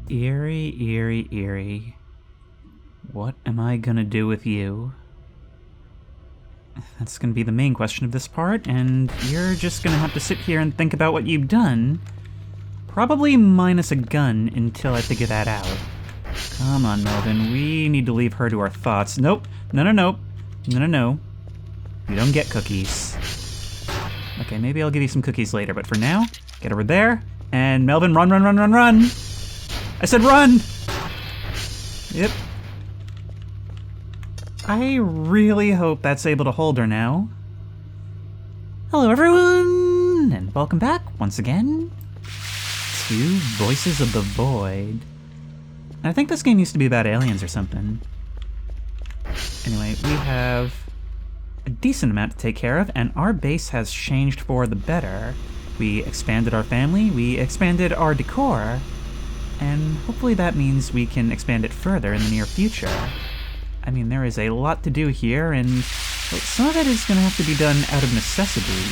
Eerie, Eerie, Eerie. What am I gonna do with you? That's gonna be the main question of this part, and you're just gonna have to sit here and think about what you've done. Probably minus a gun until I figure that out. Come on, Melvin, we need to leave her to our thoughts. Nope. No, no, no. No, no, no. You don't get cookies. Okay, maybe I'll give you some cookies later, but for now, get over there, and Melvin, run, run, run, run, run! I said run! Yep. I really hope that's able to hold her now. Hello everyone, and welcome back once again to Voices of the Void. I think this game used to be about aliens or something. Anyway, we have a decent amount to take care of, and our base has changed for the better. We expanded our family, we expanded our decor, and hopefully that means we can expand it further in the near future. I mean, there is a lot to do here, and well, some of it is going to have to be done out of necessity.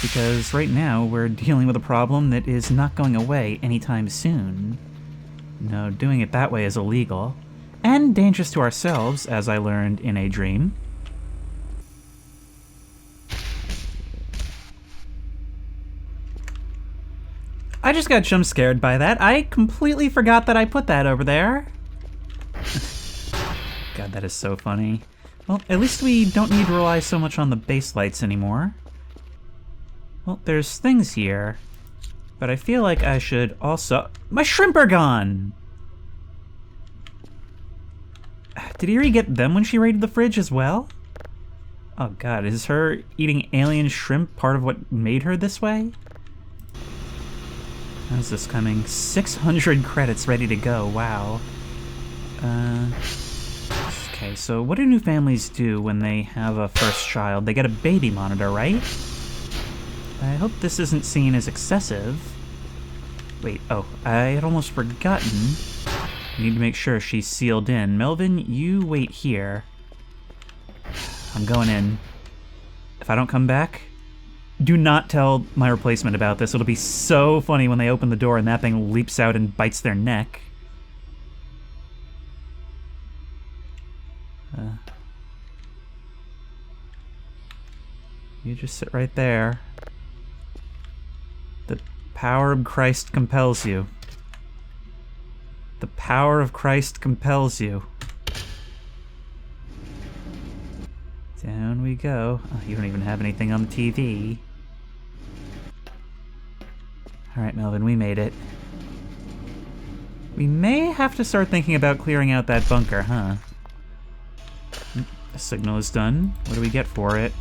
Because right now, we're dealing with a problem that is not going away anytime soon. No, doing it that way is illegal, and dangerous to ourselves, as I learned in a dream. I just got jump scared by that. I completely forgot that I put that over there. God, that is so funny. Well, at least we don't need to rely so much on the base lights anymore. Well, there's things here, but I feel like I should also... My shrimp are gone! Did Eerie get them when she raided the fridge as well? Oh god, is her eating alien shrimp part of what made her this way? How's this coming? 600 credits ready to go, wow. Okay, so what do new families do when they have a first child? They get a baby monitor, right? I hope this isn't seen as excessive. Wait, oh, I had almost forgotten. I need to make sure she's sealed in. Melvin, you wait here. I'm going in. If I don't come back, do not tell my replacement about this. It'll be so funny when they open the door and that thing leaps out and bites their neck. You just sit right there. The power of Christ compels you. The power of Christ compels you. Down we go. Oh, you don't even have anything on the TV. Alright, Melvin, we made it. We may have to start thinking about clearing out that bunker, huh? The signal is done. What do we get for it?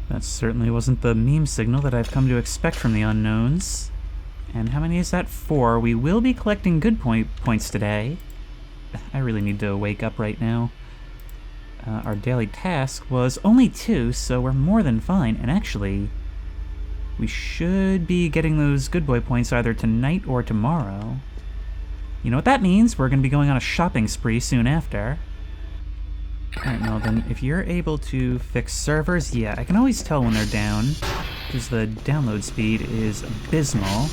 That certainly wasn't the meme signal that I've come to expect from the unknowns. And how many is that? 4. We will be collecting good points today. I really need to wake up right now. Our daily task was only 2, so we're more than fine. And actually, we should be getting those good boy points either tonight or tomorrow. You know what that means? We're going to be going on a shopping spree soon after. Alright, Melvin, if you're able to fix servers, yeah, I can always tell when they're down, because the download speed is abysmal.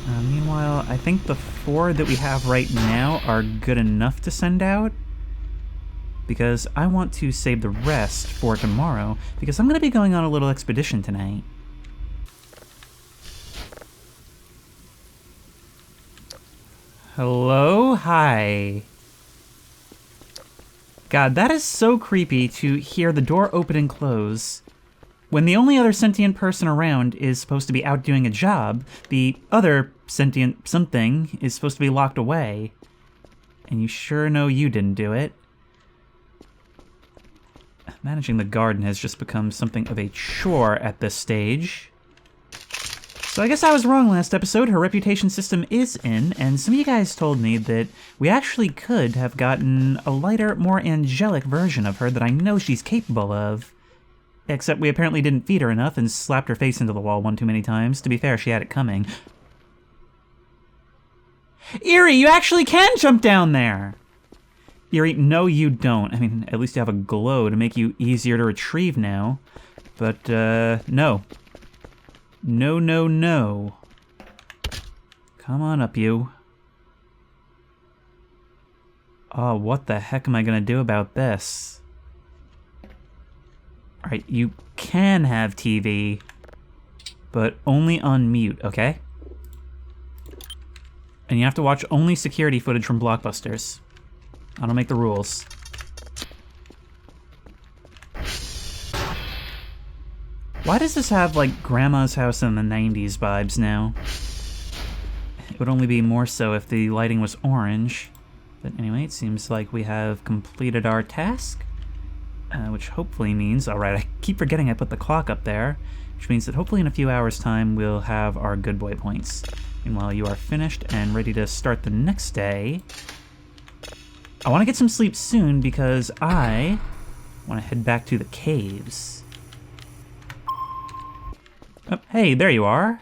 Meanwhile, I think the 4 that we have right now are good enough to send out, because I want to save the rest for tomorrow, because I'm going to be going on a little expedition tonight. Hello? Hi. God, that is so creepy to hear the door open and close. When the only other sentient person around is supposed to be out doing a job, the other sentient something is supposed to be locked away. And you sure know you didn't do it. Managing the garden has just become something of a chore at this stage. So I guess I was wrong last episode. Her reputation system is in, and some of you guys told me that we actually could have gotten a lighter, more angelic version of her that I know she's capable of. Except we apparently didn't feed her enough and slapped her face into the wall one too many times. To be fair, she had it coming. Eerie, you actually can jump down there! Eerie, no you don't. I mean, at least you have a glow to make you easier to retrieve now. But, no. No, no, no. Come on up, you. Oh, what the heck am I gonna do about this? Alright, you can have TV, but only on mute, okay? And you have to watch only security footage from Blockbusters. I don't make the rules. Why does this have, like, Grandma's house in the 90s vibes now? It would only be more so if the lighting was orange. But anyway, it seems like we have completed our task. Which hopefully means... Alright, I keep forgetting I put the clock up there. Which means that hopefully in a few hours' time we'll have our good boy points. Meanwhile, you are finished and ready to start the next day. I want to get some sleep soon because I want to head back to the caves. Oh, hey, there you are.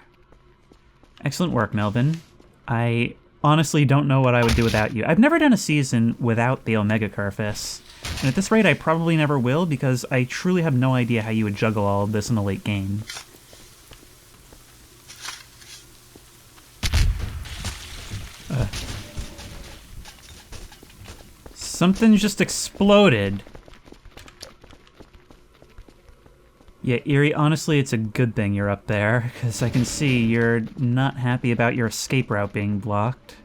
Excellent work, Melvin. I honestly don't know what I would do without you. I've never done a season without the Omega Curfus. And at this rate, I probably never will because I truly have no idea how you would juggle all of this in the late game. Something just exploded. Yeah, Eerie, honestly, it's a good thing you're up there, because I can see you're not happy about your escape route being blocked.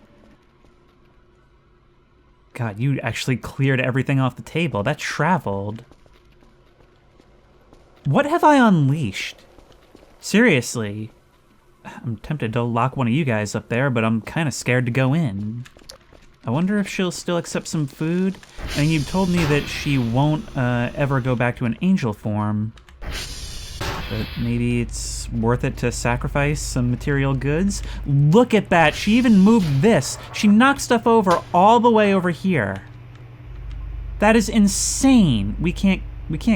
God, you actually cleared everything off the table. That traveled. What have I unleashed? Seriously. I'm tempted to lock one of you guys up there, but I'm kind of scared to go in. I wonder if she'll still accept some food? I mean, you've told me that she won't ever go back to an angel form. But maybe it's worth it to sacrifice some material goods? Look at that! She even moved this! She knocked stuff over all the way over here. That is insane! We can't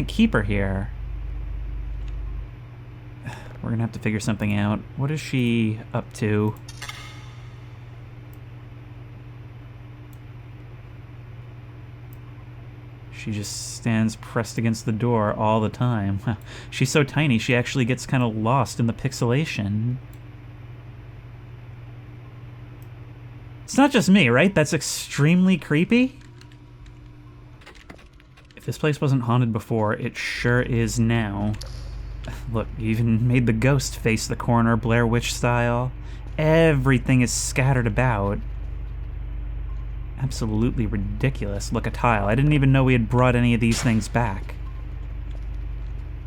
keep her here. We're gonna have to figure something out. What is she up to? She just stands pressed against the door all the time. She's so tiny, she actually gets kind of lost in the pixelation. It's not just me, right? That's extremely creepy. If this place wasn't haunted before, it sure is now. Look, you even made the ghost face the corner, Blair Witch style. Everything is scattered about. Absolutely ridiculous. Look, a tile. I didn't even know we had brought any of these things back.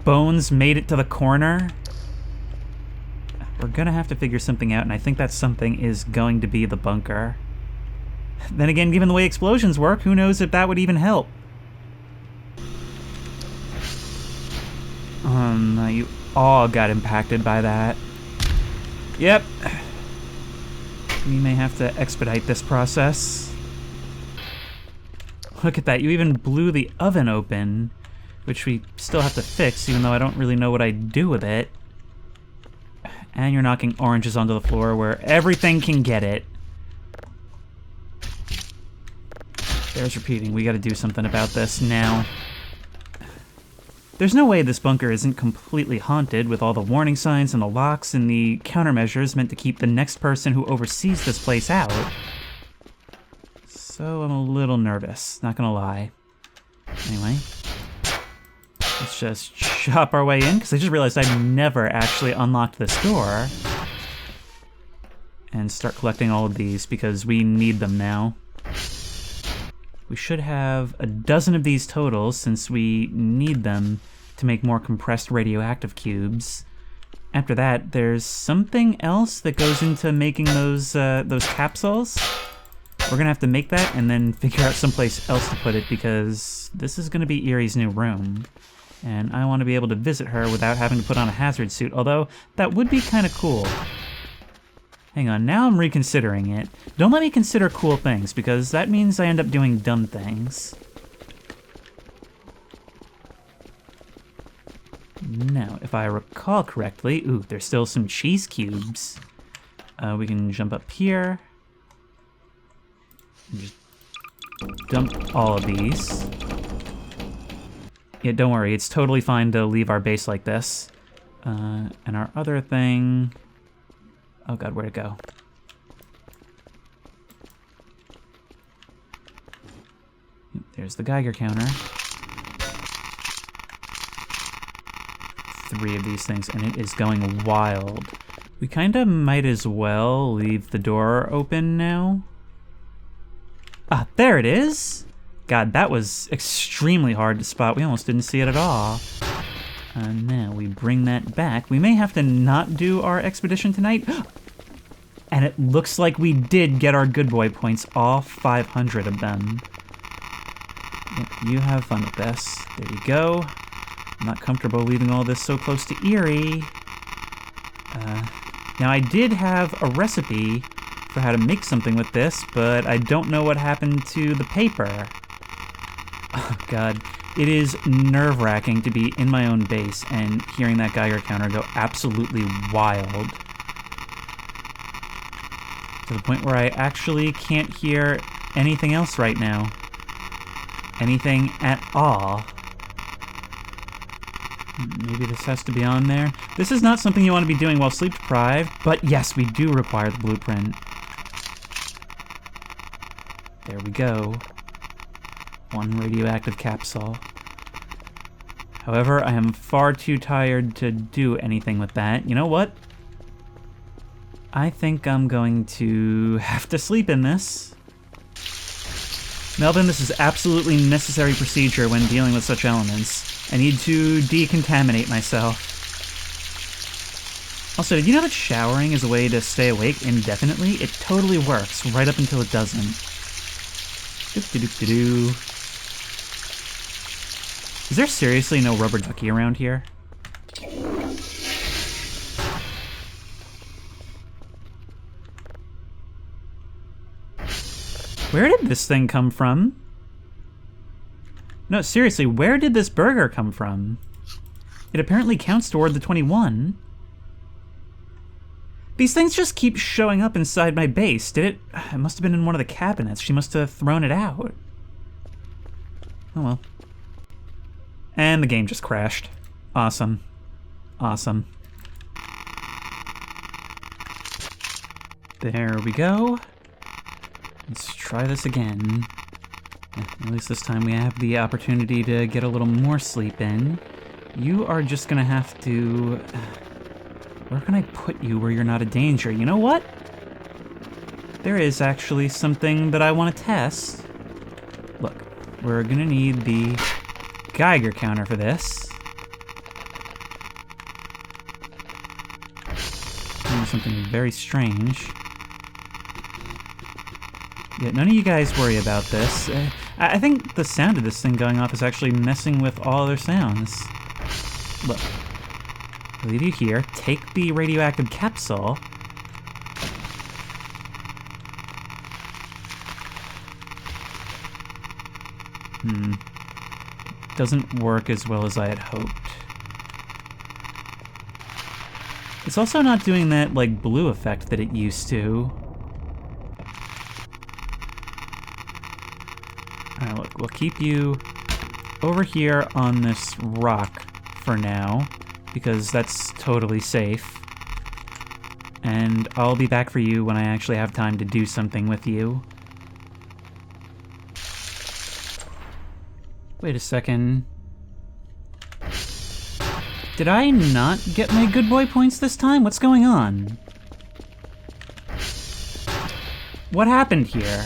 Bones made it to the corner. We're gonna have to figure something out, and I think that something is going to be the bunker. Then again, given the way explosions work, who knows if that would even help? You all got impacted by that. Yep. We may have to expedite this process. Look at that, you even blew the oven open, which we still have to fix, even though I don't really know what I'd do with it. And you're knocking oranges onto the floor where everything can get it. There's repeating, we gotta do something about this now. There's no way this bunker isn't completely haunted with all the warning signs and the locks and the countermeasures meant to keep the next person who oversees this place out. So I'm a little nervous, not gonna lie. Anyway, let's just chop our way in, because I just realized I've never actually unlocked this door. And start collecting all of these, because we need them now. We should have a dozen of these total, since we need them to make more compressed radioactive cubes. After that, there's something else that goes into making those capsules. We're gonna have to make that and then figure out someplace else to put it, because this is gonna be Eerie's new room. And I want to be able to visit her without having to put on a hazard suit, although that would be kind of cool. Hang on, now I'm reconsidering it. Don't let me consider cool things, because that means I end up doing dumb things. Now, if I recall correctly, ooh, there's still some cheese cubes. We can jump up here. Just dump all of these. Yeah, don't worry, it's totally fine to leave our base like this. And our other thing... Oh god, where'd it go? There's the Geiger counter. 3 of these things, and it is going wild. We kinda might as well leave the door open now. Ah, there it is! God, that was extremely hard to spot. We almost didn't see it at all. Now we bring that back. We may have to not do our expedition tonight. And it looks like we did get our good boy points, all 500 of them. Yep, you have fun with this. There you go. I'm not comfortable leaving all this so close to Eerie. Now I did have a recipe for how to make something with this, but I don't know what happened to the paper. Oh god, it is nerve-wracking to be in my own base and hearing that Geiger counter go absolutely wild. To the point where I actually can't hear anything else right now. Anything at all. Maybe this has to be on there. This is not something you want to be doing while sleep deprived, but yes, we do require the blueprint. There we go. 1 radioactive capsule. However, I am far too tired to do anything with that. You know what? I think I'm going to have to sleep in this. Melvin, this is absolutely necessary procedure when dealing with such elements. I need to decontaminate myself. Also, did you know that showering is a way to stay awake indefinitely? It totally works, right up until it doesn't. Doop-de-doop-de-doo. Is there seriously no rubber ducky around here? Where did this thing come from? No, seriously, where did this burger come from? It apparently counts toward the 21. These things just keep showing up inside my base. Did it? It must have been in one of the cabinets. She must have thrown it out. Oh well. And the game just crashed. Awesome. Awesome. There we go. Let's try this again. At least this time we have the opportunity to get a little more sleep in. You are just gonna have to... Where can I put you where you're not a danger? You know what? There is actually something that I want to test. Look, we're gonna need the Geiger counter for this. Something very strange. Yeah, none of you guys worry about this. I think the sound of this thing going off is actually messing with all other sounds. Look, I'll leave you here. Take the radioactive capsule. Doesn't work as well as I had hoped. It's also not doing that, like, blue effect that it used to. Alright, look, we'll keep you over here on this rock for now, because that's totally safe. And I'll be back for you when I actually have time to do something with you. Wait a second. Did I not get my good boy points this time? What's going on? What happened here?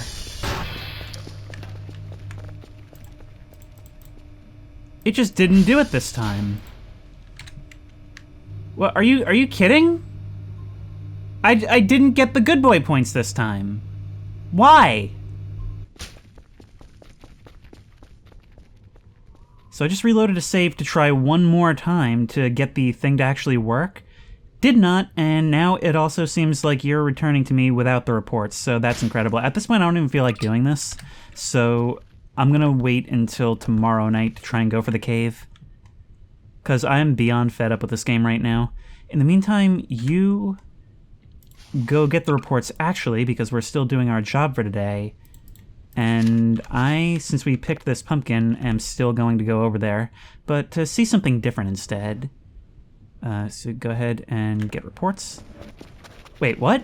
It just didn't do it this time. What, are you kidding? I didn't get the good boy points this time. Why? So I just reloaded a save to try one more time to get the thing to actually work, did not, and now it also seems like you're returning to me without the reports, so that's incredible. At this point, I don't even feel like doing this, so I'm gonna wait until tomorrow night to try and go for the cave, because I'm beyond fed up with this game right now. In the meantime, you go get the reports, actually, because we're still doing our job for today, and I, since we picked this pumpkin, am still going to go over there, but to see something different instead. So go ahead and get reports. Wait, what?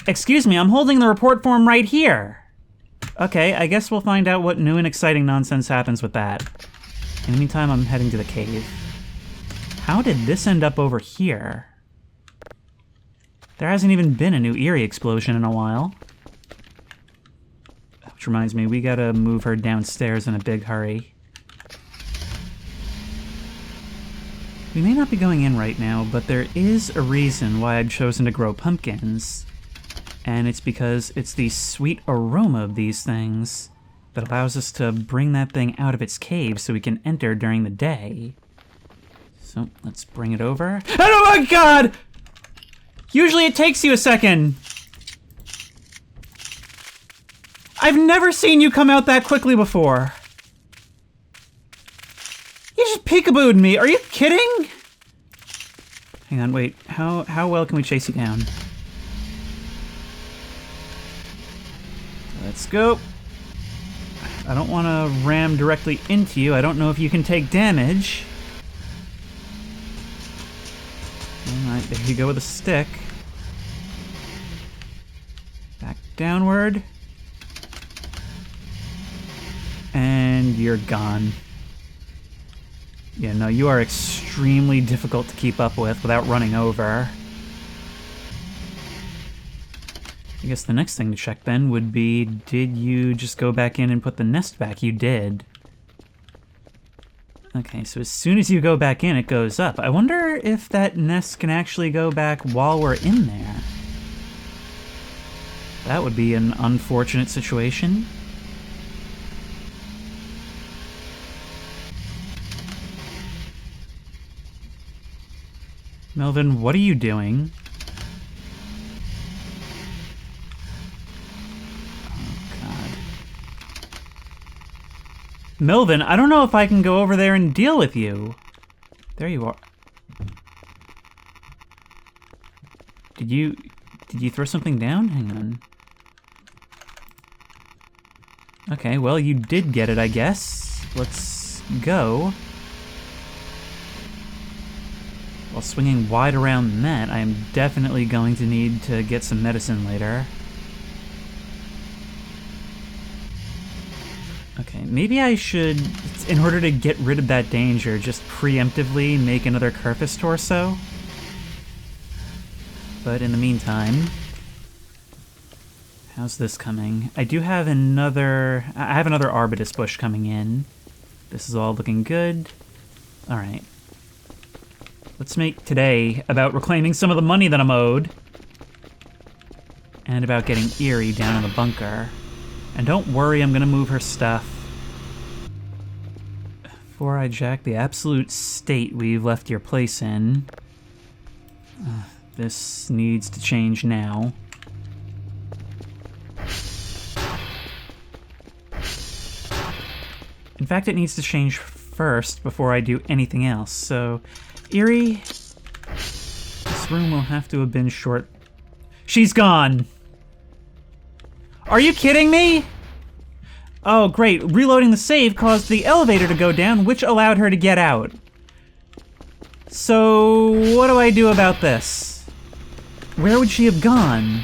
Excuse me, I'm holding the report form right here. Okay, I guess we'll find out what new and exciting nonsense happens with that. In the meantime, I'm heading to the cave. How did this end up over here? There hasn't even been a new Eerie explosion in a while. Which reminds me, we gotta move her downstairs in a big hurry. We may not be going in right now, but there is a reason why I've chosen to grow pumpkins. And it's because it's the sweet aroma of these things that allows us to bring that thing out of its cave so we can enter during the day. So, let's bring it over. Oh my god! Usually it takes you a second. I've never seen you come out that quickly before. You just peekabooed me. Are you kidding? Hang on, wait. How well can we chase you down? Let's go. I don't want to ram directly into you. I don't know if you can take damage. Alright, there you go with a stick. Back downward. And you're gone. Yeah, no, you are extremely difficult to keep up with without running over. I guess the next thing to check then would be, did you just go back in and put the nest back? You did. Okay, so as soon as you go back in, it goes up. I wonder if that nest can actually go back while we're in there. That would be an unfortunate situation. Melvin, what are you doing? Oh, God. Melvin, I don't know if I can go over there and deal with you. There you are. Did you throw something down? Hang on. Okay, well, you did get it, I guess. Let's go. While swinging wide around the net, I am definitely going to need to get some medicine later. Okay, maybe I should, in order to get rid of that danger, just preemptively make another Kerfus torso. But in the meantime, how's this coming? I have another Arbutus bush coming in. This is all looking good. All right. Let's make today about reclaiming some of the money that I'm owed. And about getting Eerie down in the bunker. And don't worry, I'm gonna move her stuff. Before I jack the absolute state we've left your place in. This needs to change now. In fact, it needs to change first before I do anything else, so... Eerie, this room will have to have been short. She's gone! Are you kidding me? Oh, great. Reloading the save caused the elevator to go down, which allowed her to get out. So, what do I do about this? Where would she have gone?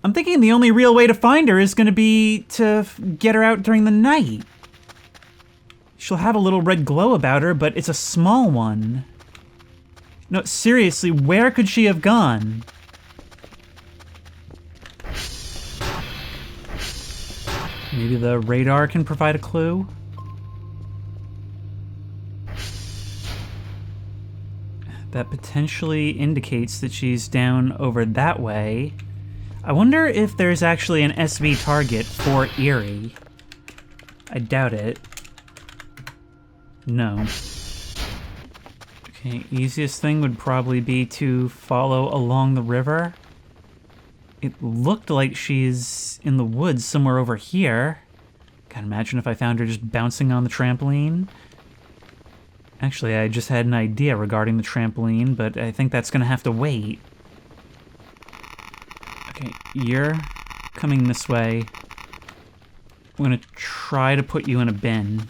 I'm thinking the only real way to find her is going to be to get her out during the night. She'll have a little red glow about her, but it's a small one. No, seriously, where could she have gone? Maybe the radar can provide a clue? That potentially indicates that she's down over that way. I wonder if there's actually an SV target for Eerie. I doubt it. No. Okay, easiest thing would probably be to follow along the river. It looked like she's in the woods somewhere over here. Can't imagine if I found her just bouncing on the trampoline. Actually, I just had an idea regarding the trampoline, but I think that's gonna have to wait. Okay, you're coming this way. I'm gonna try to put you in a bin.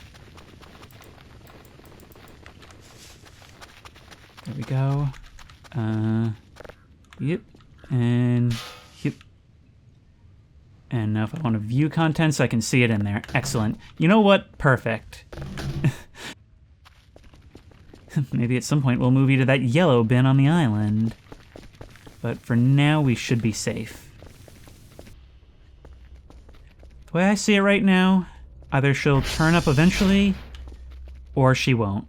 There we go. Yep. And yep. And now if I want to view contents, I can see it in there. Excellent. You know what? Perfect. Maybe at some point we'll move you to that yellow bin on the island. But for now, we should be safe. The way I see it right now, either she'll turn up eventually, or she won't.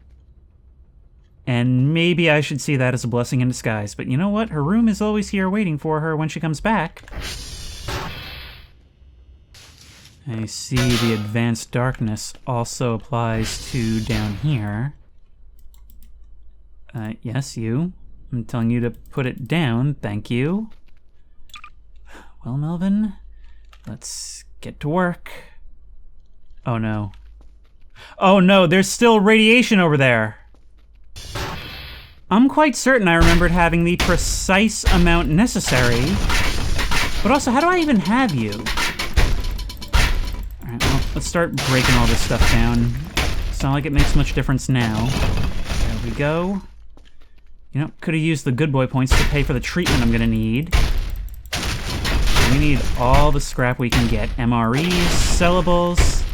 And maybe I should see that as a blessing in disguise, but you know what? Her room is always here waiting for her when she comes back. I see the advanced darkness also applies to down here. Yes, you. I'm telling you to put it down, thank you. Well, Melvin, let's get to work. Oh no. Oh no, there's still radiation over there! I'm quite certain I remembered having the precise amount necessary. But also, how do I even have you? Alright, well, let's start breaking all this stuff down. It's not like it makes much difference now. There we go. You know, could have used the good boy points to pay for the treatment I'm gonna need. We need all the scrap we can get. MREs, sellables.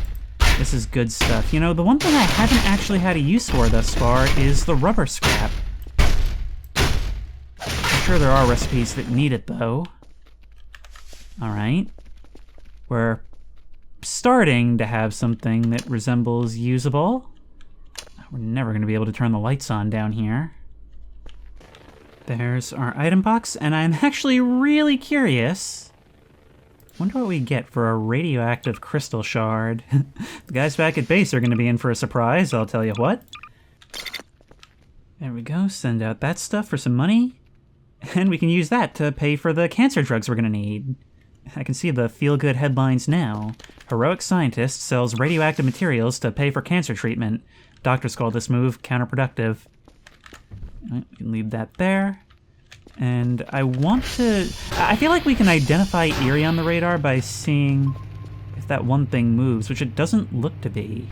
This is good stuff. You know, the one thing I haven't actually had a use for thus far is the rubber scrap. I'm sure there are recipes that need it, though. Alright. We're starting to have something that resembles usable. We're never going to be able to turn the lights on down here. There's our item box, and I'm actually really curious. Wonder what we get for a radioactive crystal shard. The guys back at base are going to be in for a surprise, I'll tell you what. There we go, send out that stuff for some money. And we can use that to pay for the cancer drugs we're going to need. I can see the feel-good headlines now. Heroic scientist sells radioactive materials to pay for cancer treatment. Doctors call this move counterproductive. We can leave that there. And I want to... I feel like we can identify Eerie on the radar by seeing if that one thing moves, which it doesn't look to be.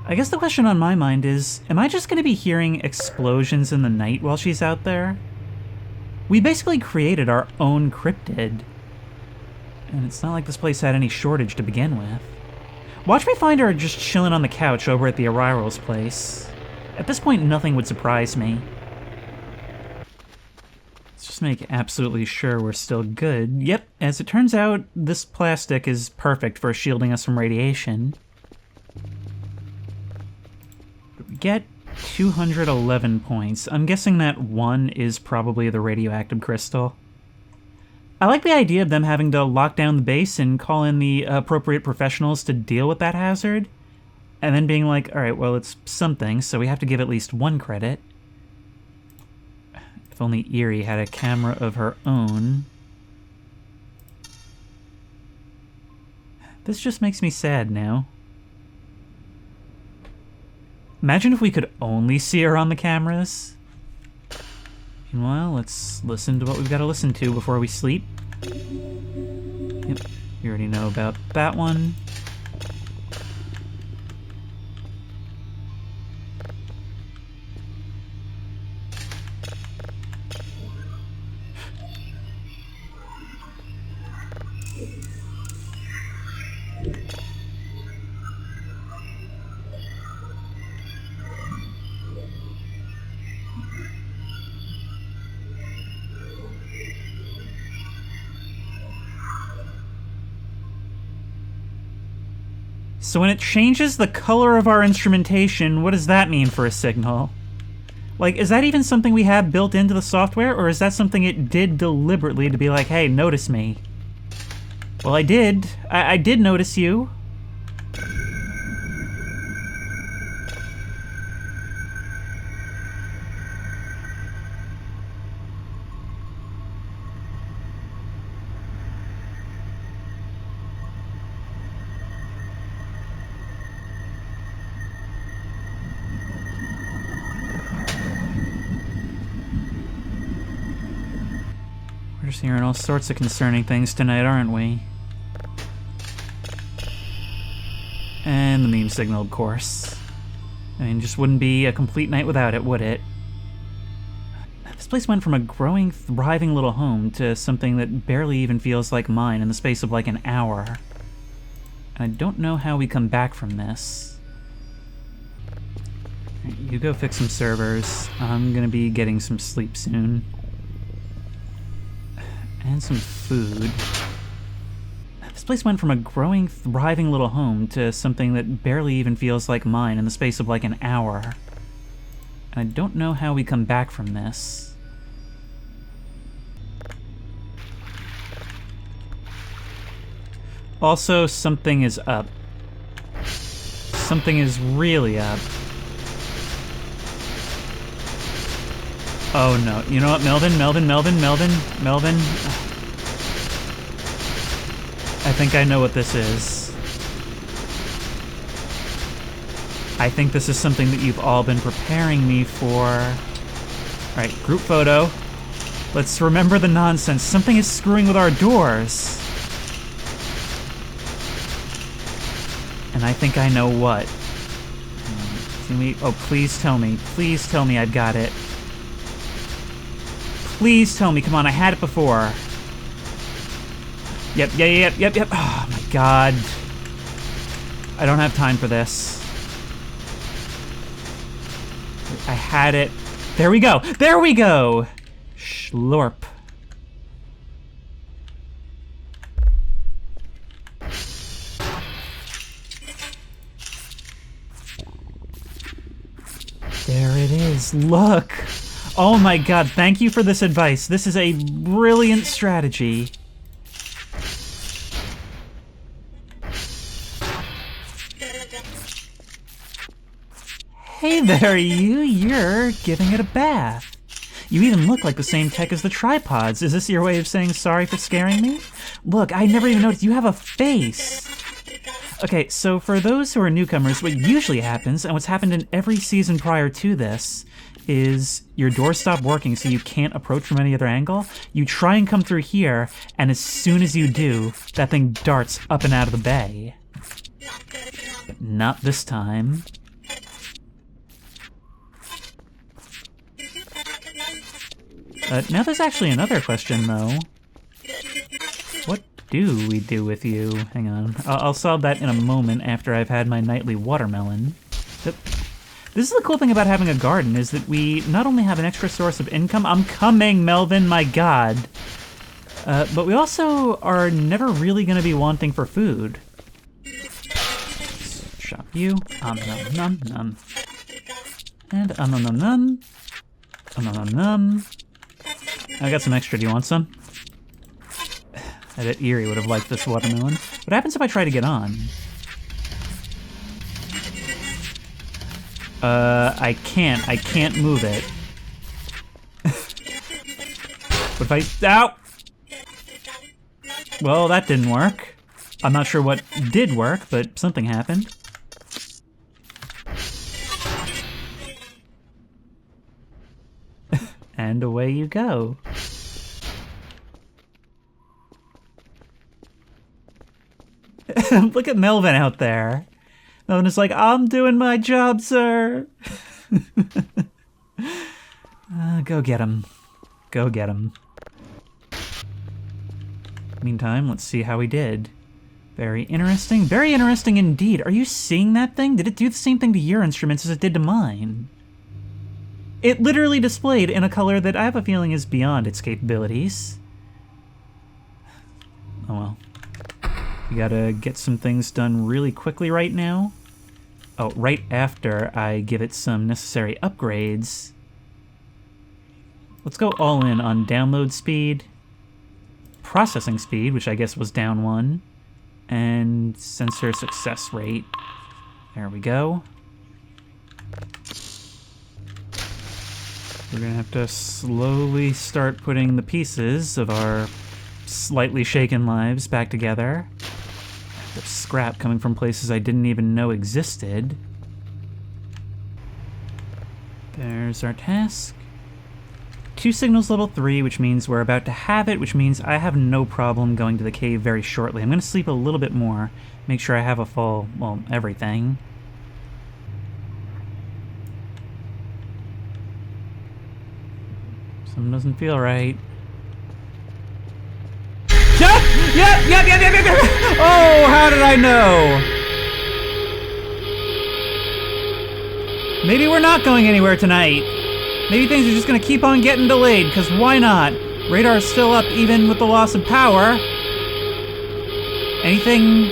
I guess the question on my mind is, am I just going to be hearing explosions in the night while she's out there? We basically created our own cryptid. And it's not like this place had any shortage to begin with. Watch me find her just chilling on the couch over at the Arrival's place. At this point, nothing would surprise me. Let's just make absolutely sure we're still good. Yep, as it turns out, this plastic is perfect for shielding us from radiation. We get 211 points. I'm guessing that 1 is probably the radioactive crystal. I like the idea of them having to lock down the base and call in the appropriate professionals to deal with that hazard. And then being like, alright, well, it's something, so we have to give at least 1 credit. If only Eerie had a camera of her own. This just makes me sad now. Imagine if we could only see her on the cameras. Meanwhile, let's listen to what we've got to listen to before we sleep. Yep, we already know about that one. So when it changes the color of our instrumentation, what does that mean for a signal? Like, is that even something we have built into the software, or is that something it did deliberately to be like, hey, notice me? Well, I did. I did notice you. We're just hearing all sorts of concerning things tonight, aren't we? And the meme signal, of course. I mean, just wouldn't be a complete night without it, would it? This place went from a growing, thriving little home to something that barely even feels like mine in the space of like an hour. And I don't know how we come back from this. Right, you go fix some servers. I'm gonna be getting some sleep soon. And some food. This place went from a growing, thriving little home to something that barely even feels like mine in the space of like an hour. And I don't know how we come back from this. Also, something is up. Something is really up. Oh no, you know what, Melvin? I think I know what this is. I think this is something that you've all been preparing me for. Alright, group photo. Let's remember the nonsense. Something is screwing with our doors. And I think I know what. Can we... Oh, please tell me. Please tell me I've got it. Please tell me. Come on, I had it before. Yep. Oh my god. I don't have time for this. I had it. There we go. There we go! Schlorp. There it is. Look! Oh my god, thank you for this advice. This is a brilliant strategy. Hey there, you're giving it a bath. You even look like the same tech as the tripods. Is this your way of saying sorry for scaring me? Look, I never even noticed you have a face. Okay, so for those who are newcomers, what usually happens, and what's happened in every season prior to this, is your doors stop working so you can't approach from any other angle. You try and come through here, and as soon as you do, that thing darts up and out of the bay. But not this time. Now there's actually another question, though. What do we do with you? Hang on. I'll solve that in a moment after I've had my nightly watermelon. This is the cool thing about having a garden, is that we not only have an extra source of income— I'm coming, Melvin, my god! But we also are never really going to be wanting for food. Shop you. Nom nom. And nom nom nom. Nom nom. I got some extra. Do you want some? I bet Eerie would have liked this watermelon. What happens if I try to get on? I can't. I can't move it. What if I... Ow! Well, that didn't work. I'm not sure what did work, but something happened. And away you go. Look at Melvin out there. Melvin is like, I'm doing my job, sir. Go get him. Go get him. Meantime, let's see how he did. Very interesting. Very interesting indeed. Are you seeing that thing? Did it do the same thing to your instruments as it did to mine? It literally displayed in a color that I have a feeling is beyond its capabilities. Oh well. We gotta get some things done really quickly right now. Oh, right after I give it some necessary upgrades. Let's go all in on download speed, processing speed, which I guess was down 1, and sensor success rate. There we go. We're gonna have to slowly start putting the pieces of our slightly shaken lives back together. There's scrap coming from places I didn't even know existed. There's our task. 2 signals level 3, which means we're about to have it, which means I have no problem going to the cave very shortly. I'm gonna sleep a little bit more, make sure I have a full, well, everything. Something doesn't feel right. Yep! Oh, how did I know? Maybe we're not going anywhere tonight. Maybe things are just gonna keep on getting delayed, because why not? Radar's still up even with the loss of power. Anything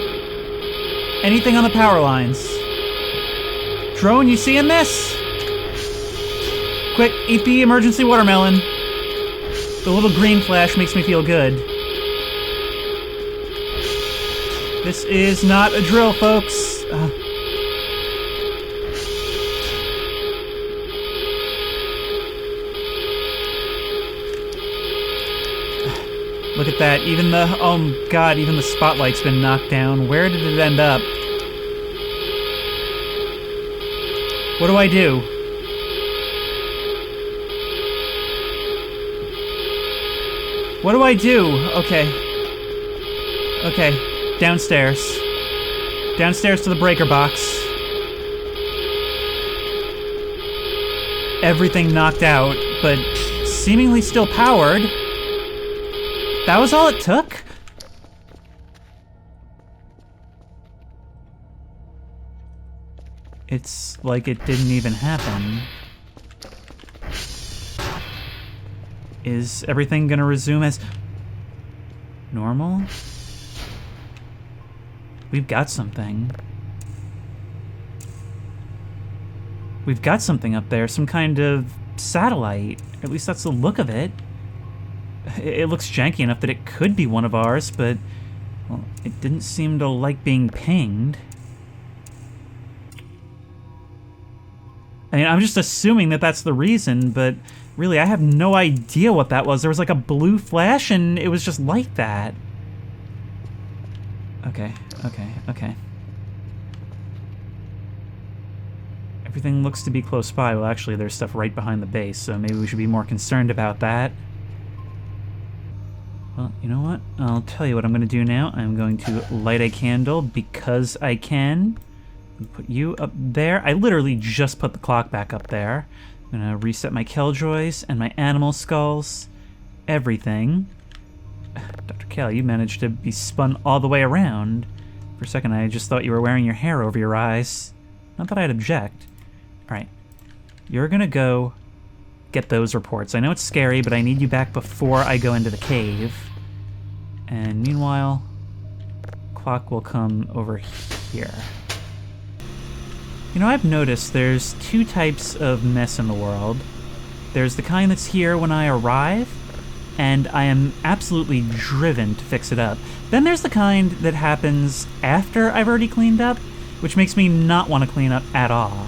on the power lines? Drone, you seeing this? Quick, eat the emergency watermelon. The little green flash makes me feel good. This is not a drill, folks. Look at that. Even the, oh god, even the spotlight's been knocked down. Where did it end up? What do I do? What do I do? Okay. Okay. Downstairs. Downstairs to the breaker box. Everything knocked out, but seemingly still powered. That was all it took? It's like it didn't even happen. Is everything gonna resume as normal? We've got something. We've got something up there, some kind of satellite. At least that's the look of it. It looks janky enough that it could be one of ours, but well, it didn't seem to like being pinged. I mean, I'm just assuming that that's the reason, but really, I have no idea what that was. There was like a blue flash, and it was just like that. Okay. Everything looks to be close by. Well, actually, there's stuff right behind the base, so maybe we should be more concerned about that. Well, you know what? I'll tell you what I'm going to do now. I'm going to light a candle because I can. Put you up there. I literally just put the clock back up there. I'm going to reset my killjoys and my animal skulls. Everything. Dr. Cal, you managed to be spun all the way around. For a second, I just thought you were wearing your hair over your eyes. Not that I'd object. Alright. You're going to go get those reports. I know it's scary, but I need you back before I go into the cave. And meanwhile, clock will come over here. You know, I've noticed there's 2 types of mess in the world. There's the kind that's here when I arrive, and I am absolutely driven to fix it up. Then there's the kind that happens after I've already cleaned up, which makes me not want to clean up at all.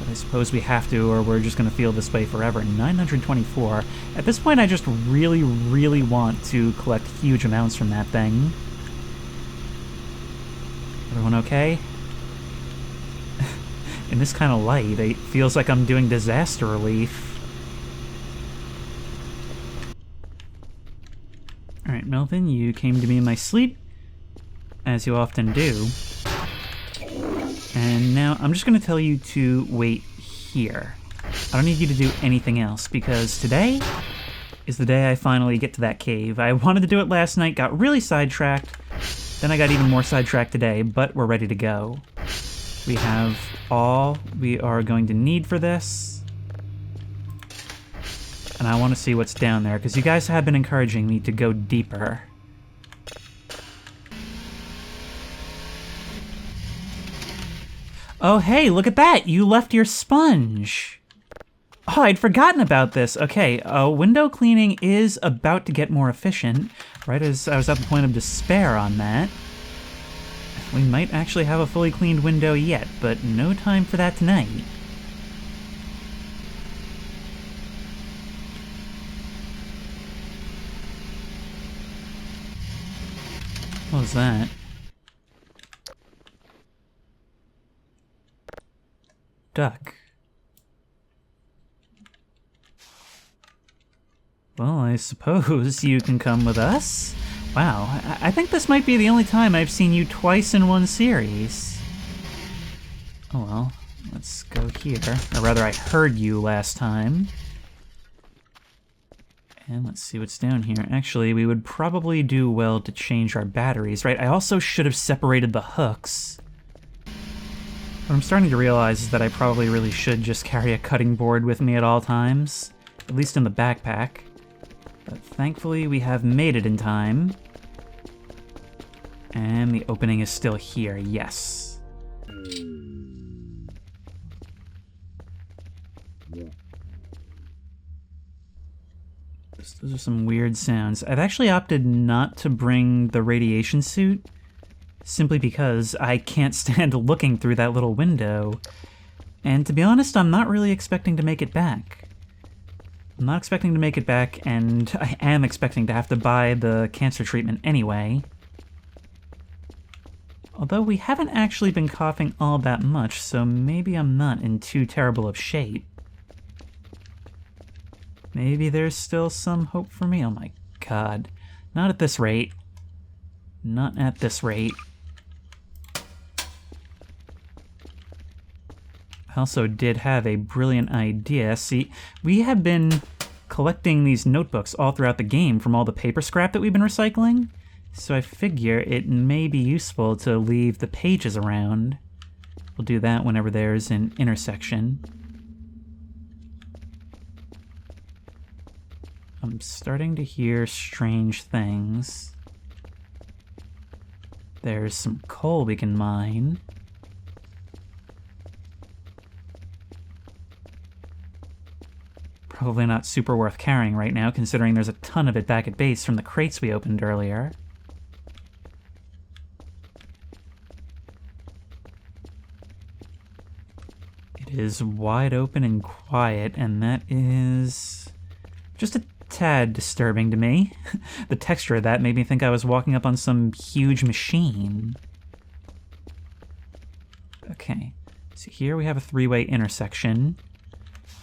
I suppose we have to, or we're just going to feel this way forever. 924. At this point, I just really, really want to collect huge amounts from that thing. Everyone okay? In this kind of light, it feels like I'm doing disaster relief. Alright, Melvin, you came to me in my sleep, as you often do. And now I'm just going to tell you to wait here. I don't need you to do anything else, because today is the day I finally get to that cave. I wanted to do it last night, got really sidetracked, then I got even more sidetracked today, but we're ready to go. We have all we are going to need for this. And I want to see what's down there, because you guys have been encouraging me to go deeper. Oh, hey, look at that! You left your sponge! Oh, I'd forgotten about this. Okay, window cleaning is about to get more efficient, right as I was at the point of despair on that. We might actually have a fully cleaned window yet, but no time for that tonight. What was that? Duck. Well, I suppose you can come with us? Wow, I think this might be the only time I've seen you twice in one series. Oh well, let's go here. Or rather, I heard you last time. And let's see what's down here. Actually, we would probably do well to change our batteries, right? I also should have separated the hooks. What I'm starting to realize is that I probably really should just carry a cutting board with me at all times, at least in the backpack. But thankfully, we have made it in time. And the opening is still here, yes. Those are some weird sounds. I've actually opted not to bring the radiation suit, simply because I can't stand looking through that little window. And to be honest, I'm not really expecting to make it back. I'm not expecting to make it back, and I am expecting to have to buy the cancer treatment anyway. Although we haven't actually been coughing all that much, so maybe I'm not in too terrible of shape. Maybe there's still some hope for me. Oh my god. Not at this rate. Not at this rate. I also did have a brilliant idea. See, we have been collecting these notebooks all throughout the game from all the paper scrap that we've been recycling. So I figure it may be useful to leave the pages around. We'll do that whenever there's an intersection. I'm starting to hear strange things. There's some coal we can mine. Probably not super worth carrying right now, considering there's a ton of it back at base from the crates we opened earlier. It is wide open and quiet, and that is just a tad disturbing to me. The texture of that made me think I was walking up on some huge machine. Okay, so here we have a three-way intersection.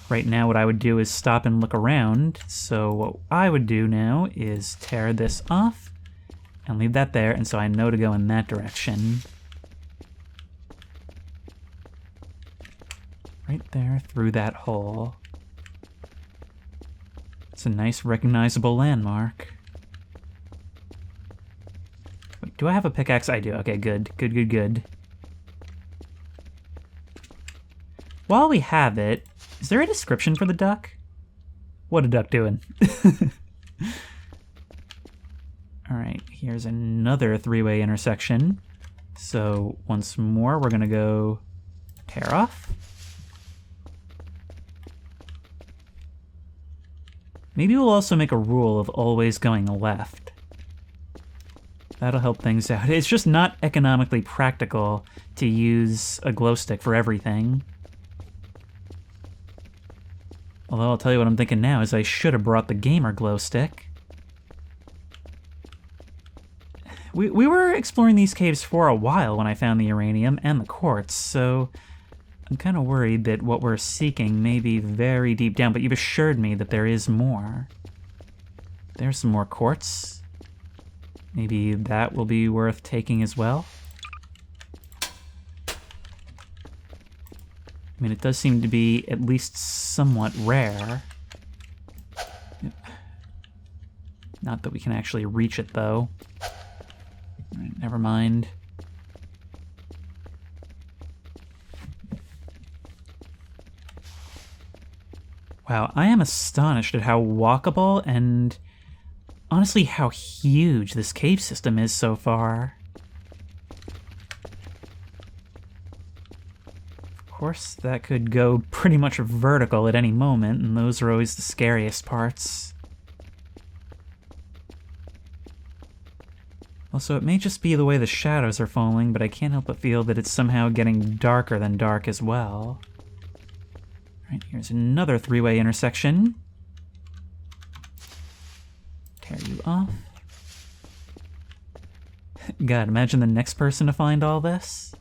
Right now what I would do is stop and look around, so what I would do now is tear this off and leave that there, and so I know to go in that direction. Right there, through that hole. It's a nice, recognizable landmark. Wait, do I have a pickaxe? I do. Okay, good. Good, good, good. While we have it, is there a description for the duck? What a duck doing? Alright, here's another three-way intersection. So, once more, we're gonna go tear off. Maybe we'll also make a rule of always going left. That'll help things out. It's just not economically practical to use a glow stick for everything. Although I'll tell you what I'm thinking now is I should have brought the gamer glow stick. We were exploring these caves for a while when I found the uranium and the quartz, so I'm kind of worried that what we're seeking may be very deep down, but you've assured me that there is more. There's some more quartz. Maybe that will be worth taking as well. I mean, it does seem to be at least somewhat rare. Not that we can actually reach it, though. Alright, never mind. Wow, I am astonished at how walkable and honestly how huge this cave system is so far. Of course, that could go pretty much vertical at any moment, and those are always the scariest parts. Also, it may just be the way the shadows are falling, but I can't help but feel that it's somehow getting darker than dark as well. Alright, here's another three-way intersection. Tear you off. God, imagine the next person to find all this.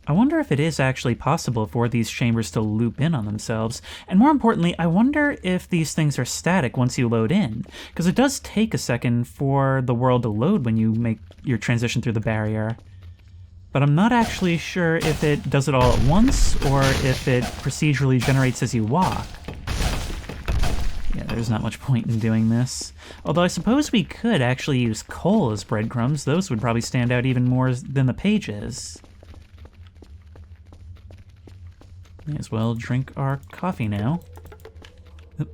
I wonder if it is actually possible for these chambers to loop in on themselves, and more importantly, I wonder if these things are static once you load in, because it does take a second for the world to load when you make your transition through the barrier. But I'm not actually sure if it does it all at once, or if it procedurally generates as you walk. Yeah, there's not much point in doing this. Although I suppose we could actually use coal as breadcrumbs. Those would probably stand out even more than the pages. May as well drink our coffee now. Oop.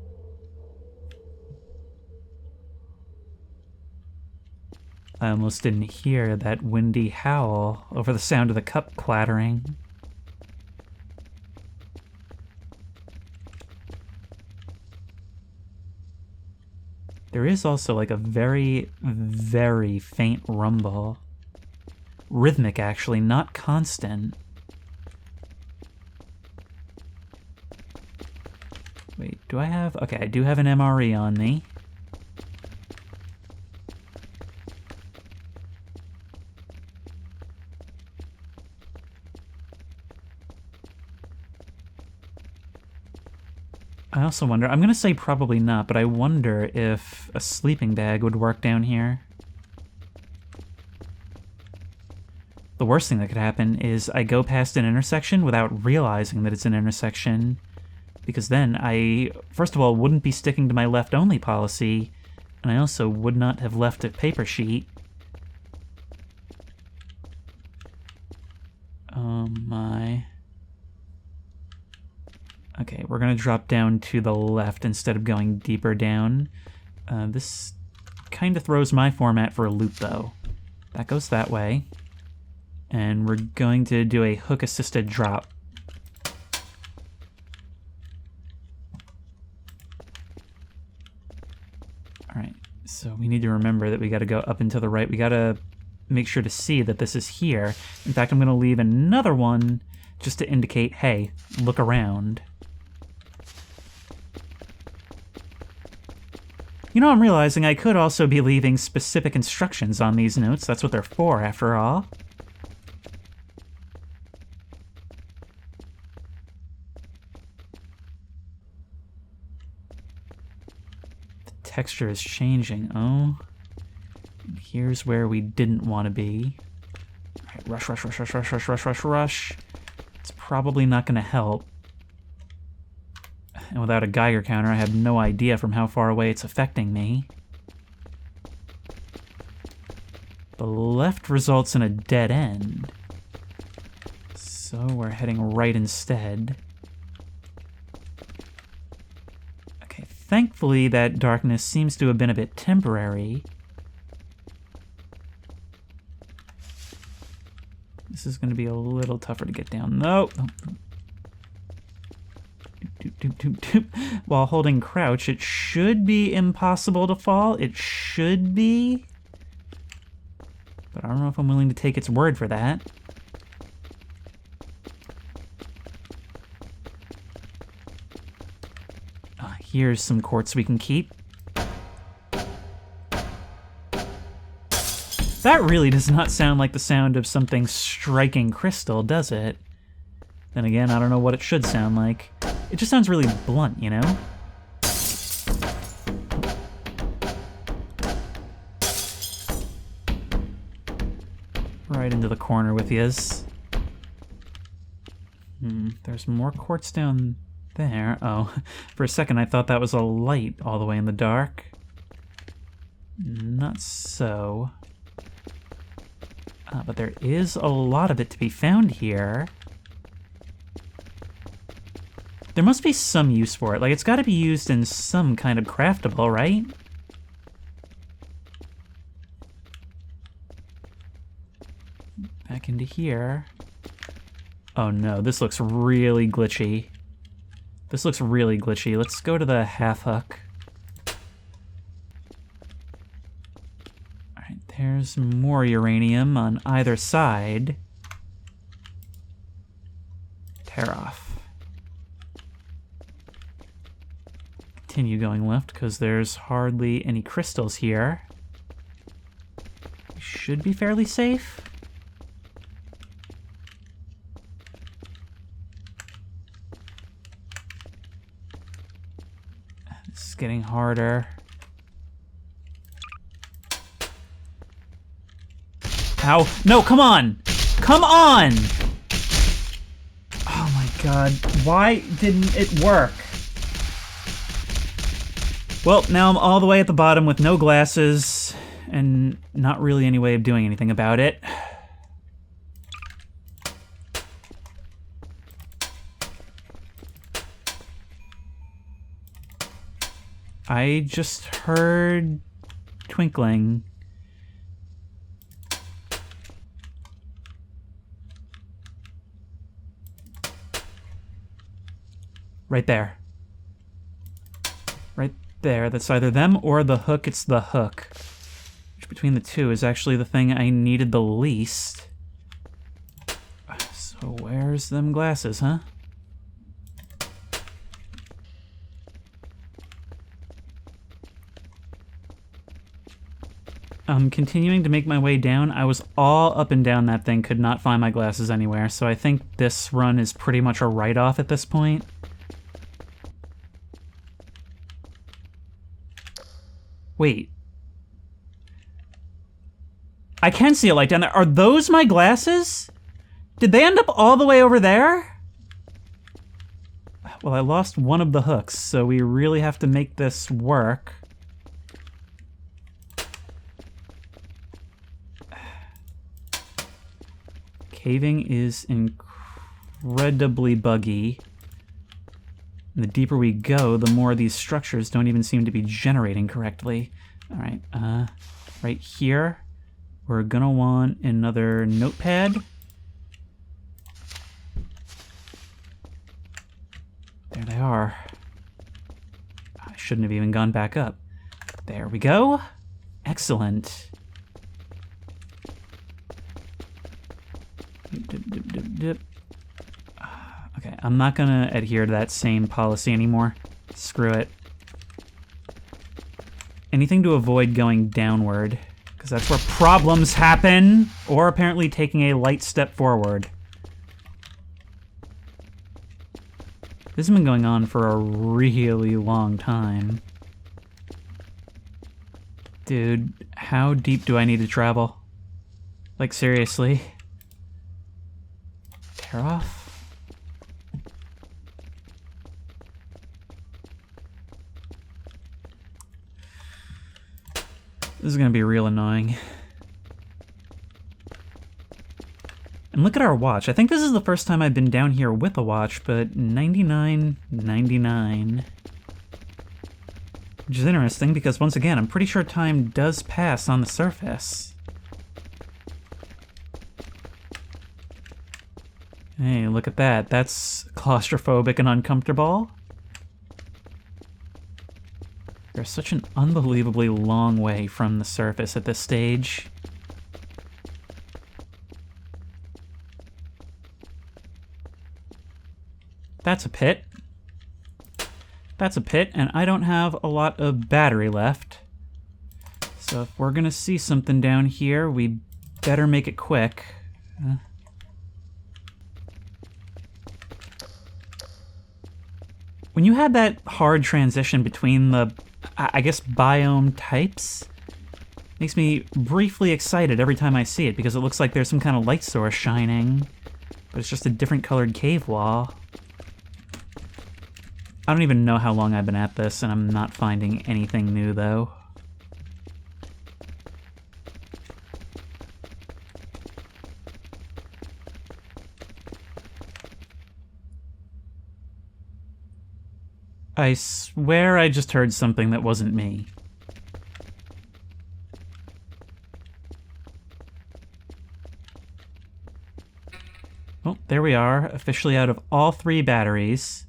I almost didn't hear that windy howl over the sound of the cup clattering. There is also like a very, very faint rumble. Rhythmic, actually, not constant. Wait, do I have... Okay, I do have an MRE on me. I also wonder... I'm gonna say probably not, but I wonder if a sleeping bag would work down here. The worst thing that could happen is I go past an intersection without realizing that it's an intersection. Because then I, first of all, wouldn't be sticking to my left-only policy, and I also would not have left a paper sheet. Oh my. Okay, we're gonna drop down to the left instead of going deeper down. This kind of throws my format for a loop, though. That goes that way. And we're going to do a hook-assisted drop. Alright, so we need to remember that we gotta go up and to the right. We gotta make sure to see that this is here. In fact, I'm gonna leave another one just to indicate, hey, look around. You know, I'm realizing I could also be leaving specific instructions on these notes. That's what they're for, after all. Texture is changing. Oh, here's where we didn't want to be. All right, rush, rush, rush, rush, rush, rush, rush, rush, rush. It's probably not going to help. And without a Geiger counter, I have no idea from how far away it's affecting me. The left results in a dead end. So we're heading right instead. Thankfully, that darkness seems to have been a bit temporary. This is going to be a little tougher to get down. No! While holding crouch, it should be impossible to fall. It should be. But I don't know if I'm willing to take its word for that. Here's some quartz we can keep. That really does not sound like the sound of something striking crystal, does it? Then again, I don't know what it should sound like. It just sounds really blunt, you know? Right into the corner with yous. There's more quartz down there. Oh, for a second I thought that was a light all the way in the dark. Not so. But there is a lot of it to be found here. There must be some use for it. Like, it's got to be used in some kind of craftable, right? Back into here. Oh no, this looks really glitchy. This looks really glitchy. Let's go to the half hook. Alright, there's more uranium on either side. Tear off. Continue going left, because there's hardly any crystals here. We should be fairly safe. This is getting harder. Ow. No, come on! Come on! Oh my god, why didn't it work? Well, now I'm all the way at the bottom with no glasses, and not really any way of doing anything about it. I just heard twinkling. Right there. Right there. That's either them or the hook. It's the hook. Which between the two is actually the thing I needed the least. So where's them glasses, huh? I'm continuing to make my way down. I was all up and down that thing, could not find my glasses anywhere, so I think this run is pretty much a write-off at this point. Wait. I can see a light down there. Are those my glasses? Did they end up all the way over there? Well, I lost one of the hooks, so we really have to make this work. Caving is incredibly buggy. And the deeper we go, the more these structures don't even seem to be generating correctly. All right, right here, we're gonna want another notepad. There they are. I shouldn't have even gone back up. There we go. Excellent. Dip. Okay, I'm not gonna adhere to that same policy anymore. Screw it. Anything to avoid going downward, because that's where problems happen, or apparently taking a light step forward. This has been going on for a really long time. Dude, how deep do I need to travel? Like, seriously? Tear off? This is gonna be real annoying. And look at our watch. I think this is the first time I've been down here with a watch, but 99.99. Which is interesting because, once again, I'm pretty sure time does pass on the surface. Hey, look at that. That's claustrophobic and uncomfortable. We're such an unbelievably long way from the surface at this stage. That's a pit. That's a pit, and I don't have a lot of battery left. So if we're gonna see something down here, we better make it quick. When you had that hard transition between the, I guess, biome types, makes me briefly excited every time I see it because it looks like there's some kind of light source shining, but it's just a different colored cave wall. I don't even know how long I've been at this, and I'm not finding anything new, though. I swear I just heard something that wasn't me. Oh, there we are, officially out of all 3 batteries.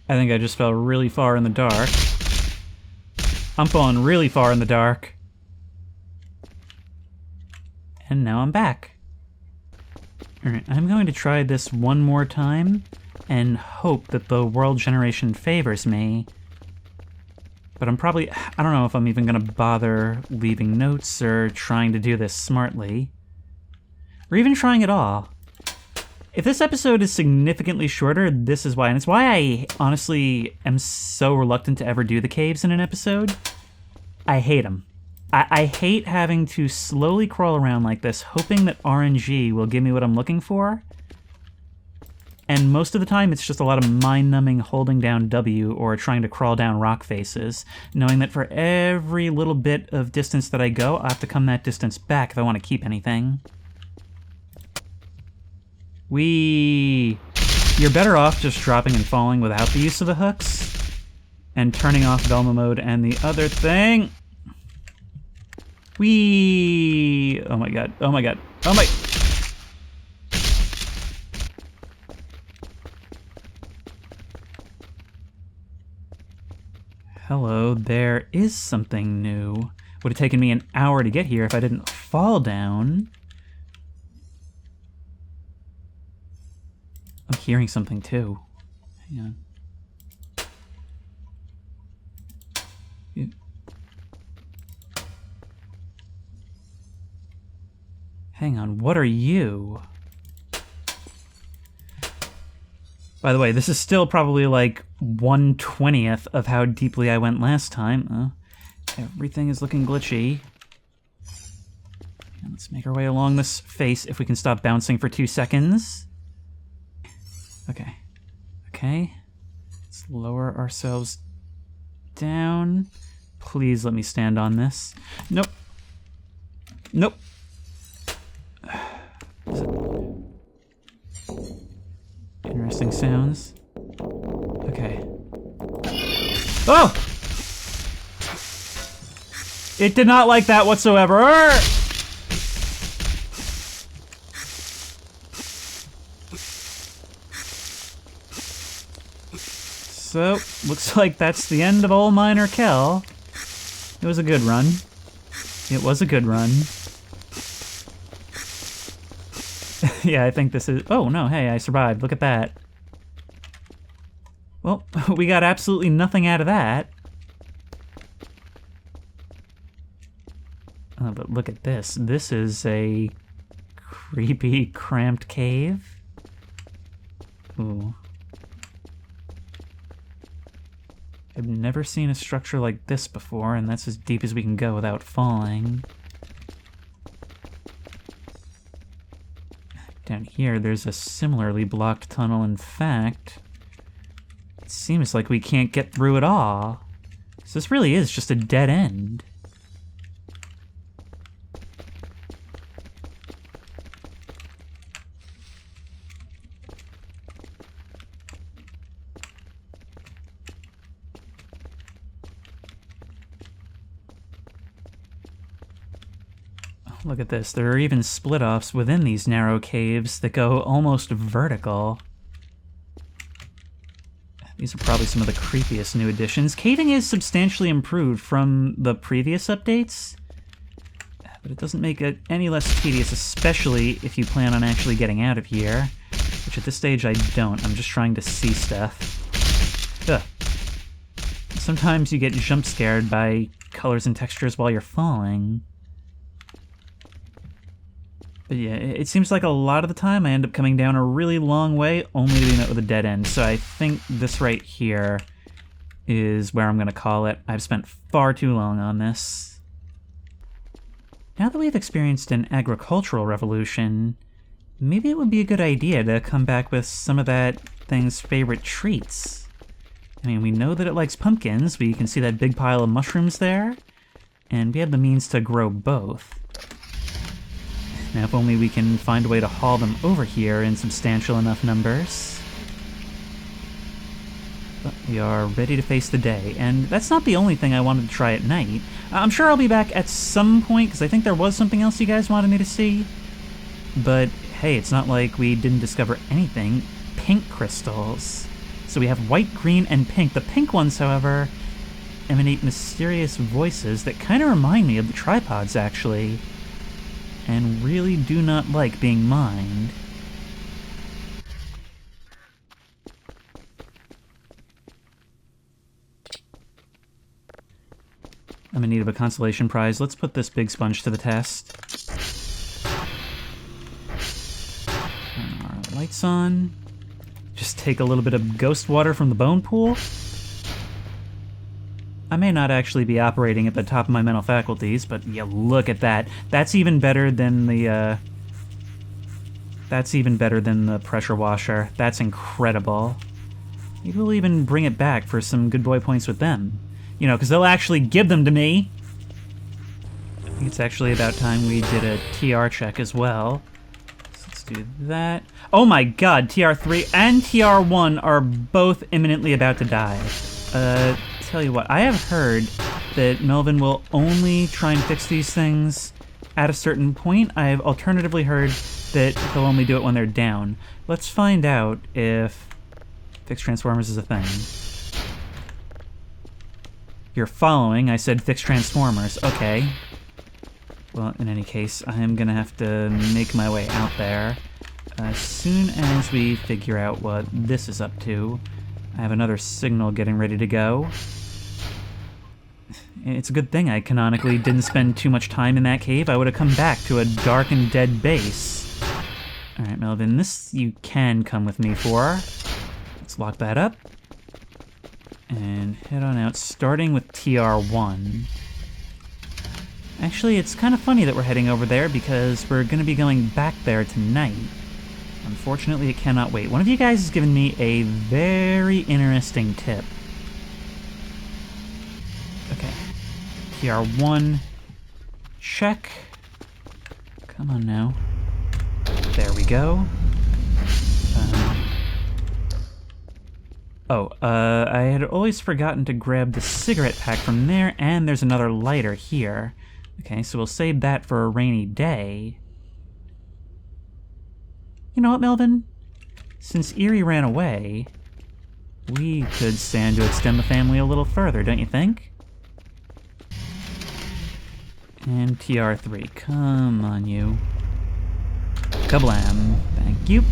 I think I just fell really far in the dark. I'm falling really far in the dark. And now I'm back. Alright, I'm going to try this one more time and hope that the world generation favors me. But I don't know if I'm even gonna bother leaving notes or trying to do this smartly. Or even trying at all. If this episode is significantly shorter, this is why. And it's why I honestly am so reluctant to ever do the caves in an episode. I hate them. I hate having to slowly crawl around like this, hoping that RNG will give me what I'm looking for. And most of the time, it's just a lot of mind-numbing holding down W or trying to crawl down rock faces, knowing that for every little bit of distance that I go, I have to come that distance back if I want to keep anything. You're better off just dropping and falling without the use of the hooks, and turning off Velma mode and the other thing. Oh my god, oh my god, oh my... Hello, there is something new. Would have taken me an hour to get here if I didn't fall down. I'm hearing something too. Hang on. Hang on, what are you? By the way, this is still probably like 1/20th of how deeply I went last time. Everything is looking glitchy. Let's make our way along this face if we can stop bouncing for 2 seconds. Okay. Okay. Let's lower ourselves down. Please let me stand on this. Nope. Nope. Interesting sounds. Okay. Oh! It did not like that whatsoever! So, looks like that's the end of old Miner Kel. It was a good run. It was a good run. Yeah, I think this is... Oh, no, hey, I survived. Look at that. Well, we got absolutely nothing out of that. Oh, but look at this. This is a creepy, cramped cave. Ooh. I've never seen a structure like this before, and that's as deep as we can go without falling. Down here, there's a similarly blocked tunnel. In fact, it seems like we can't get through at all. So this really is just a dead end. Look at this, there are even split-offs within these narrow caves that go almost vertical. These are probably some of the creepiest new additions. Caving is substantially improved from the previous updates, but it doesn't make it any less tedious, especially if you plan on actually getting out of here, which at this stage I don't. I'm just trying to see stuff. Ugh. Sometimes you get jump scared by colors and textures while you're falling. But yeah, it seems like a lot of the time I end up coming down a really long way only to be met with a dead end. So I think this right here is where I'm going to call it. I've spent far too long on this. Now that we've experienced an agricultural revolution, maybe it would be a good idea to come back with some of that thing's favorite treats. I mean, we know that it likes pumpkins. We can see that big pile of mushrooms there. And we have the means to grow both. Now, if only we can find a way to haul them over here in substantial enough numbers. But we are ready to face the day, and that's not the only thing I wanted to try at night. I'm sure I'll be back at some point, because I think there was something else you guys wanted me to see. But hey, it's not like we didn't discover anything. Pink crystals. So we have white, green, and pink. The pink ones, however, emanate mysterious voices that kind of remind me of the tripods, actually, and really do not like being mined. I'm in need of a consolation prize. Let's put this big sponge to the test. Turn our lights on. Just take a little bit of ghost water from the bone pool. I may not actually be operating at the top of my mental faculties, but yeah, look at that. That's even better than the, pressure washer. That's incredible. Maybe we'll even bring it back for some good boy points with them. You know, because they'll actually give them to me. I think it's actually about time we did a TR check as well. So let's do that. Oh my god, TR3 and TR1 are both imminently about to die. Tell you what, I have heard that Melvin will only try and fix these things at a certain point. I have alternatively heard that he'll only do it when they're down. Let's find out if fix transformers is a thing. You're following, I said fix transformers. Okay. Well, in any case, I am gonna have to make my way out there. As soon as we figure out what this is up to, I have another signal getting ready to go. It's a good thing I canonically didn't spend too much time in that cave. I would have come back to a dark and dead base. Alright, Melvin, this you can come with me for. Let's lock that up. And head on out, starting with TR1. Actually, it's kind of funny that we're heading over there because we're going to be going back there tonight. Unfortunately, it cannot wait. One of you guys has given me a very interesting tip. Okay. TR1. Check. Come on now. There we go. I had always forgotten to grab the cigarette pack from there, and there's another lighter here. Okay, so we'll save that for a rainy day. You know what, Melvin? Since Eerie ran away, we could stand to extend the family a little further, don't you think? And TR3, come on you. Kablam. Thank you.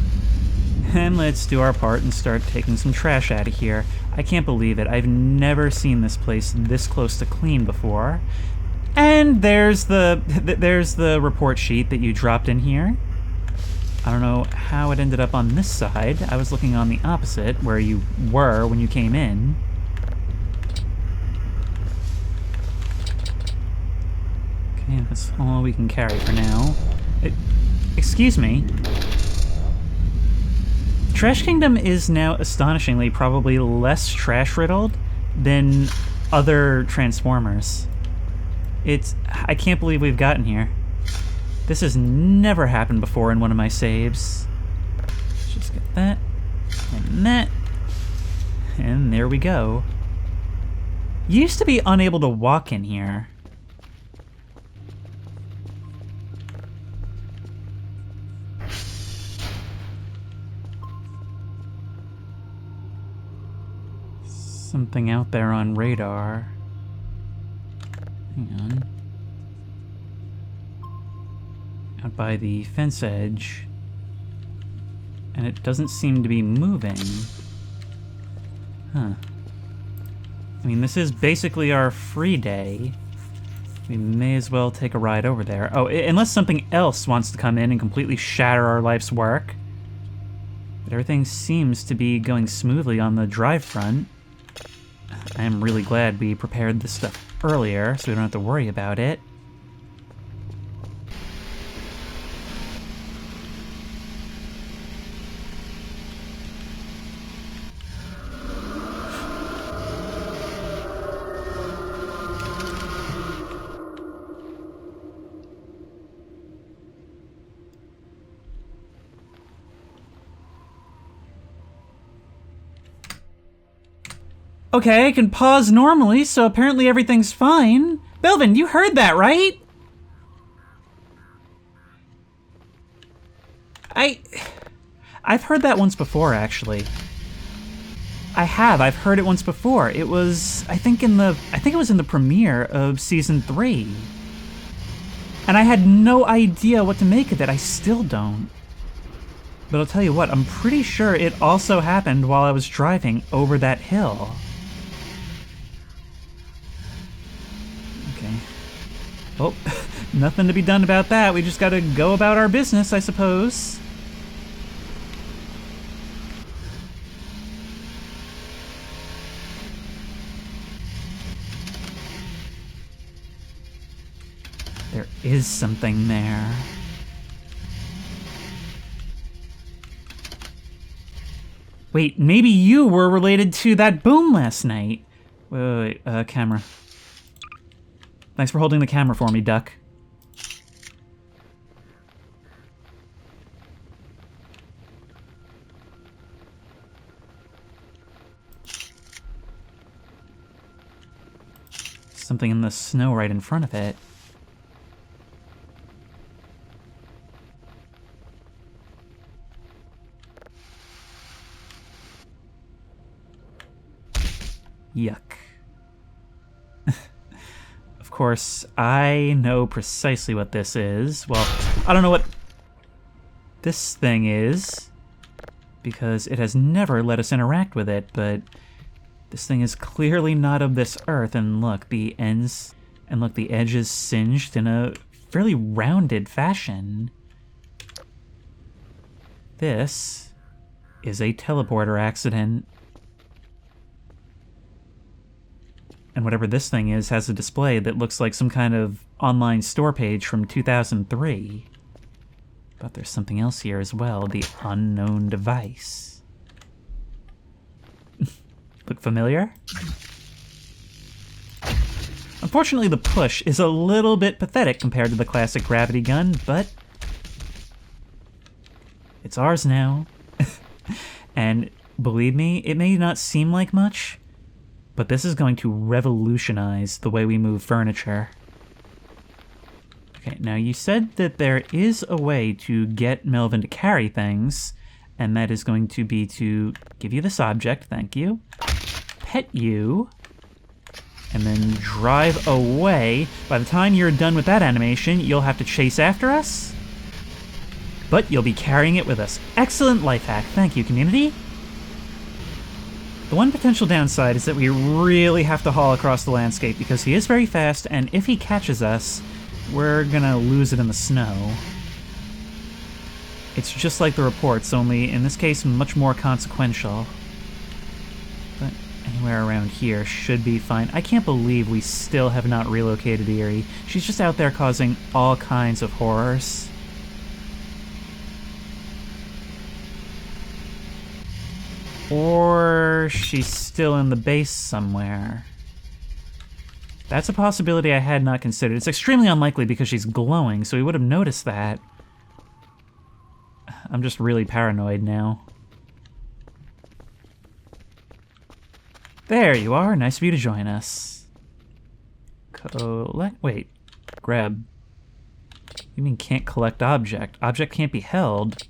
And let's do our part and start taking some trash out of here. I can't believe it. I've never seen this place this close to clean before. And there's the report sheet that you dropped in here. I don't know how it ended up on this side. I was looking on the opposite, where you were when you came in. Okay, that's all we can carry for now. Excuse me. Trash Kingdom is now astonishingly probably less trash-riddled than other Transformers. I can't believe we've gotten here. This has never happened before in one of my saves. Let's just get that, and that, and there we go. You used to be unable to walk in here. Something out there on radar. Hang on. Out by the fence edge. And it doesn't seem to be moving. Huh. I mean, this is basically our free day. We may as well take a ride over there. Oh, unless something else wants to come in and completely shatter our life's work. But everything seems to be going smoothly on the drive front. I am really glad we prepared this stuff earlier, so we don't have to worry about it. Okay, I can pause normally, so apparently everything's fine. Belvin, you heard that, right? I've heard that once before, actually. I've heard it once before. It was, I think it was in the premiere of season 3. And I had no idea what to make of it. I still don't. But I'll tell you what, I'm pretty sure it also happened while I was driving over that hill. Okay. Oh, nothing to be done about that. We just gotta go about our business, I suppose. There is something there. Wait, maybe you were related to that boom last night. Wait, camera. Thanks for holding the camera for me, Duck. Something in the snow right in front of it. Yuck. Of course, I know precisely what this is. Well, I don't know what this thing is, because it has never let us interact with it, but this thing is clearly not of this earth, and look, the ends, and look, the edge is singed in a fairly rounded fashion. This is a teleporter accident. And whatever this thing is has a display that looks like some kind of online store page from 2003. But there's something else here as well, the unknown device. Look familiar? Unfortunately, the push is a little bit pathetic compared to the classic gravity gun, but it's ours now. And believe me, it may not seem like much, but this is going to revolutionize the way we move furniture. Okay, now you said that there is a way to get Melvin to carry things, and that is going to be to give you this object, thank you, pet you, and then drive away. By the time you're done with that animation, you'll have to chase after us, but you'll be carrying it with us. Excellent life hack, thank you, community. The one potential downside is that we really have to haul across the landscape because he is very fast, and if he catches us, we're gonna lose it in the snow. It's just like the reports, only in this case much more consequential. But anywhere around here should be fine. I can't believe we still have not relocated Eerie. She's just out there causing all kinds of horrors. Or she's still in the base somewhere. That's a possibility I had not considered. It's extremely unlikely because she's glowing, so we would have noticed that. I'm just really paranoid now. There you are. Nice of you to join us. Collect. Wait. Grab. You mean can't collect object? Object can't be held.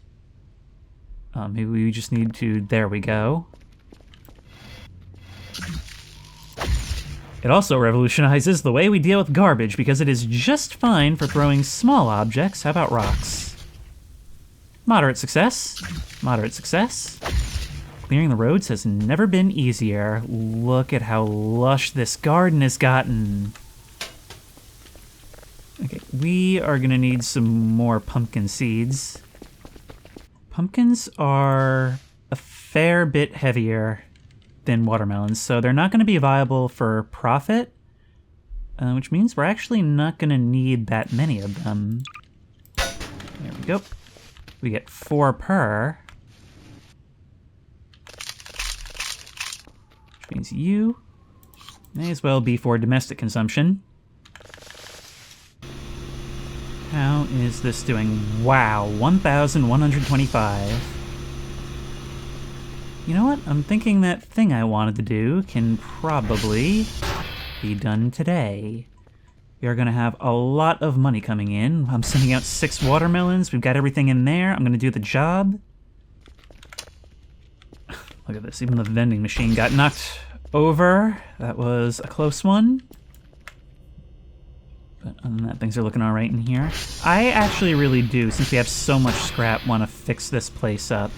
Maybe we just need to... There we go. It also revolutionizes the way we deal with garbage because it is just fine for throwing small objects. How about rocks? Moderate success. Moderate success. Clearing the roads has never been easier. Look at how lush this garden has gotten. Okay, we are gonna need some more pumpkin seeds. Pumpkins are a fair bit heavier than watermelons, so they're not going to be viable for profit, which means we're actually not going to need that many of them. There we go. We get 4 per. Which means you may as well be for domestic consumption. How is this doing? Wow, 1,125. you know what? I'm thinking that thing I wanted to do can probably be done today. We are going to have a lot of money coming in. I'm sending out 6 watermelons. We've got everything in there. I'm going to do the job. Look at this. Even the vending machine got knocked over. That was a close one. But other than that, things are looking all right in here. I actually really do, since we have so much scrap, want to fix this place up.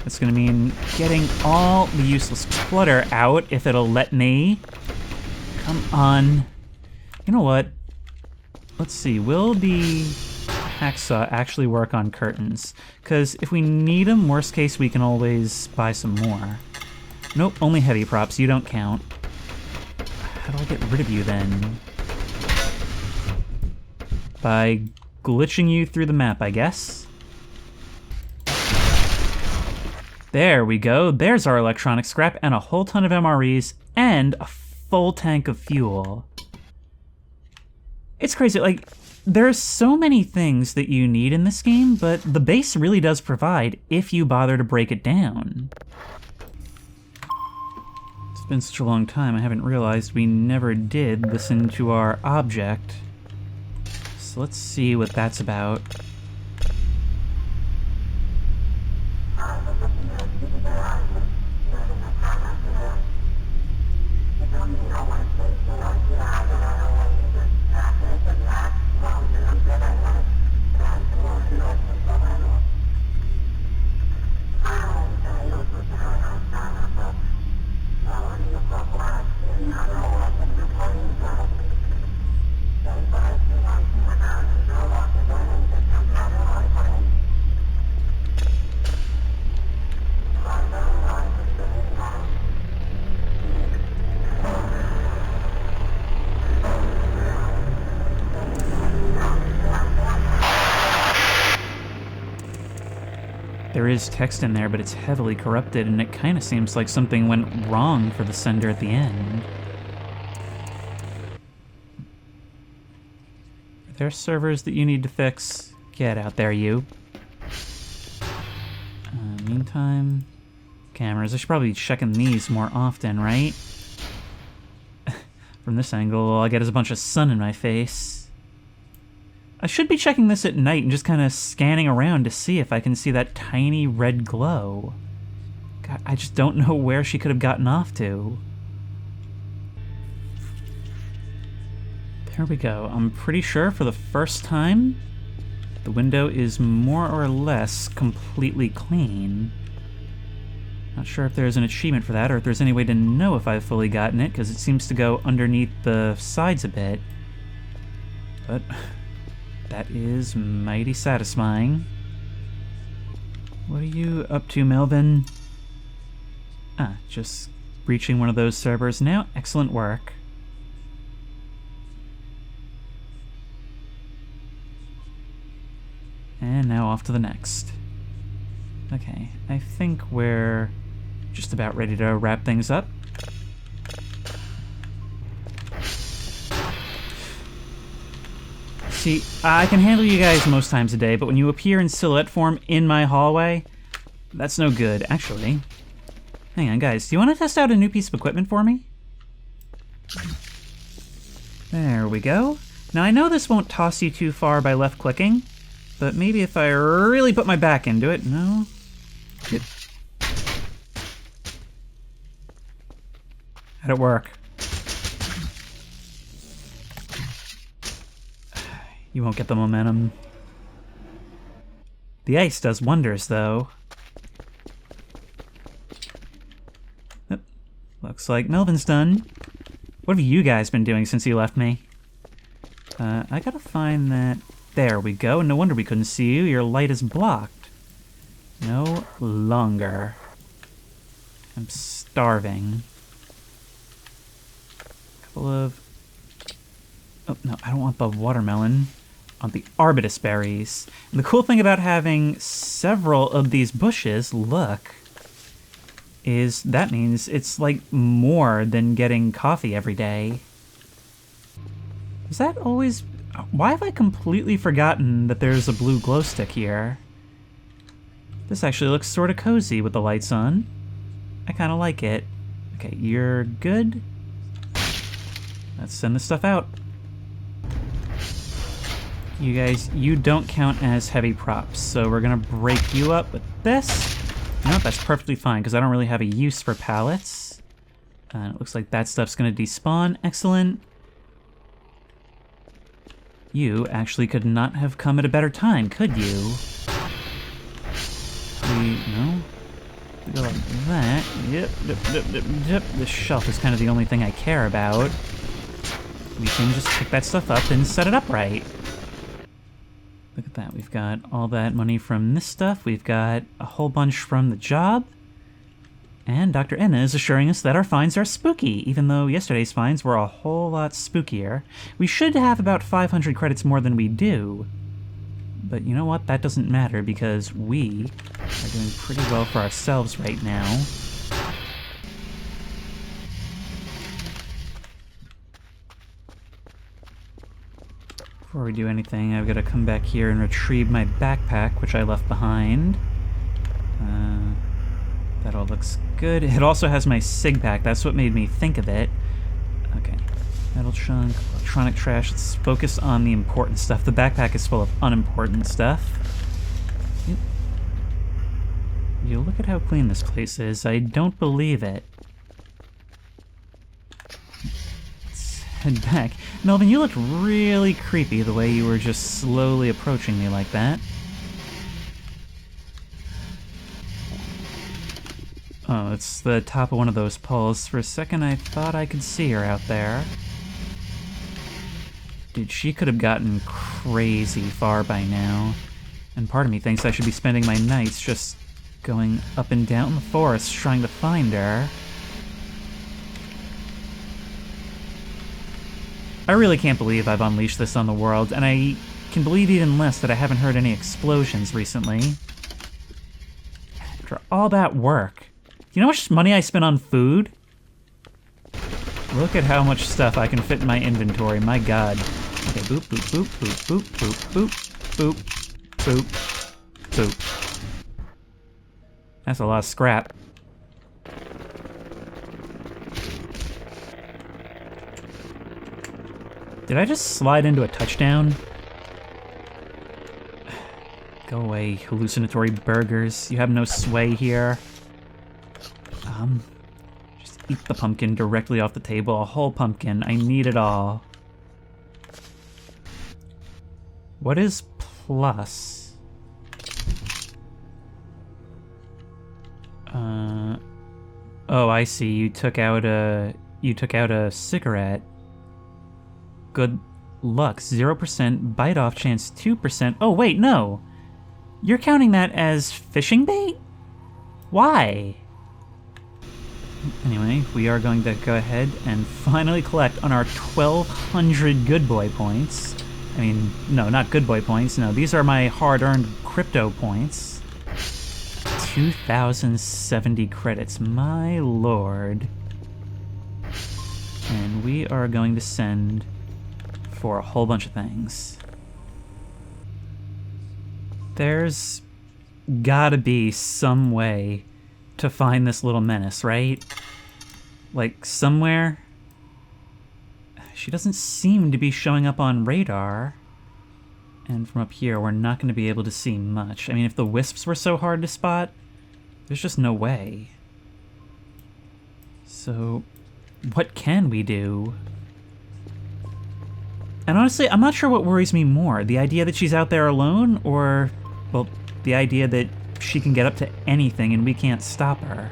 It's going to mean getting all the useless clutter out, if it'll let me. Come on. You know what? Let's see, will the hacksaw actually work on curtains? Because if we need them, worst case, we can always buy some more. Nope, only heavy props, you don't count. How do I get rid of you then? By glitching you through the map, I guess. There we go, there's our electronic scrap and a whole ton of MREs and a full tank of fuel. It's crazy, like, there's so many things that you need in this game, but the base really does provide if you bother to break it down. It's been such a long time, I haven't realized we never did listen to our object. So let's see what that's about. There is text in there, but it's heavily corrupted, and it kind of seems like something went wrong for the sender at the end. Are there servers that you need to fix? Get out there, you. Meantime, cameras. I should probably be checking these more often, right? From this angle, all I get is a bunch of sun in my face. I should be checking this at night and just kind of scanning around to see if I can see that tiny red glow. God, I just don't know where she could have gotten off to. There we go. I'm pretty sure for the first time, the window is more or less completely clean. Not sure if there's an achievement for that or if there's any way to know if I've fully gotten it, because it seems to go underneath the sides a bit. But that is mighty satisfying. What are you up to, Melvin? Ah, just reaching one of those servers now. Excellent work. And now off to the next. Okay, I think we're just about ready to wrap things up. See, I can handle you guys most times a day, but when you appear in silhouette form in my hallway, that's no good. Actually, hang on, guys. Do you want to test out a new piece of equipment for me? There we go. Now, I know this won't toss you too far by left-clicking, but maybe if I really put my back into it... No? How'd it work? You won't get the momentum. The ice does wonders, though. Yep. Looks like Melvin's done. What have you guys been doing since you left me? I gotta find that... There we go. No wonder we couldn't see you. Your light is blocked. No longer. I'm starving. Couple of... Oh, no, I don't want the watermelon. I want the arbutus berries. And the cool thing about having several of these bushes, look, is that means it's like more than getting coffee every day. Is that always... Why have I completely forgotten that there's a blue glow stick here? This actually looks sort of cozy with the lights on. kind of like it. Okay, you're good. Let's send this stuff out. You guys, you don't count as heavy props, so we're gonna break you up with this. You know what, that's perfectly fine, because I don't really have a use for pallets. And it looks like that stuff's gonna despawn. Excellent. You actually could not have come at a better time, could you? No. We go like that. Yep. This shelf is kind of the only thing I care about. We can just pick that stuff up and set it up right. Look at that. We've got all that money from this stuff. We've got a whole bunch from the job. And Dr. Enna is assuring us that our finds are spooky, even though yesterday's finds were a whole lot spookier. We should have about 500 credits more than we do. But you know what? That doesn't matter because we are doing pretty well for ourselves right now. Before we do anything, I've got to come back here and retrieve my backpack, which I left behind. That all looks good. It also has my SIG pack. That's what made me think of it. Okay. Metal chunk, electronic trash. Let's focus on the important stuff. The backpack is full of unimportant stuff. Yep. You look at how clean this place is. I don't believe it. Let's head back. Melvin, you looked really creepy the way you were just slowly approaching me like that. Oh, it's the top of one of those poles. For a second, I thought I could see her out there. Dude, she could have gotten crazy far by now. And part of me thinks I should be spending my nights just going up and down the forest trying to find her. I really can't believe I've unleashed this on the world, and I can believe even less that I haven't heard any explosions recently. After all that work. You know how much money I spent on food? Look at how much stuff I can fit in my inventory, my god. Okay, boop, boop, boop, boop, boop, boop, boop, boop, boop, boop. That's a lot of scrap. Did I just slide into a touchdown? Go away, hallucinatory burgers. You have no sway here. Just eat the pumpkin directly off the table. A whole pumpkin. I need it all. What is plus? Oh, I see. You took out a cigarette. Good luck. 0%. Bite off chance 2%. Oh, wait, no. You're counting that as fishing bait? Why? Anyway, we are going to go ahead and finally collect on our 1,200 good boy points. I mean, no, not good boy points. No, these are my hard-earned crypto points. 2,070 credits. My lord. And we are going to send for a whole bunch of things. There's gotta be some way to find this little menace, right? Like, somewhere? She doesn't seem to be showing up on radar. And from up here, we're not going to be able to see much. I mean, if the wisps were so hard to spot, there's just no way. So, what can we do? And honestly, I'm not sure what worries me more. The idea that she's out there alone, or, well, the idea that she can get up to anything and we can't stop her.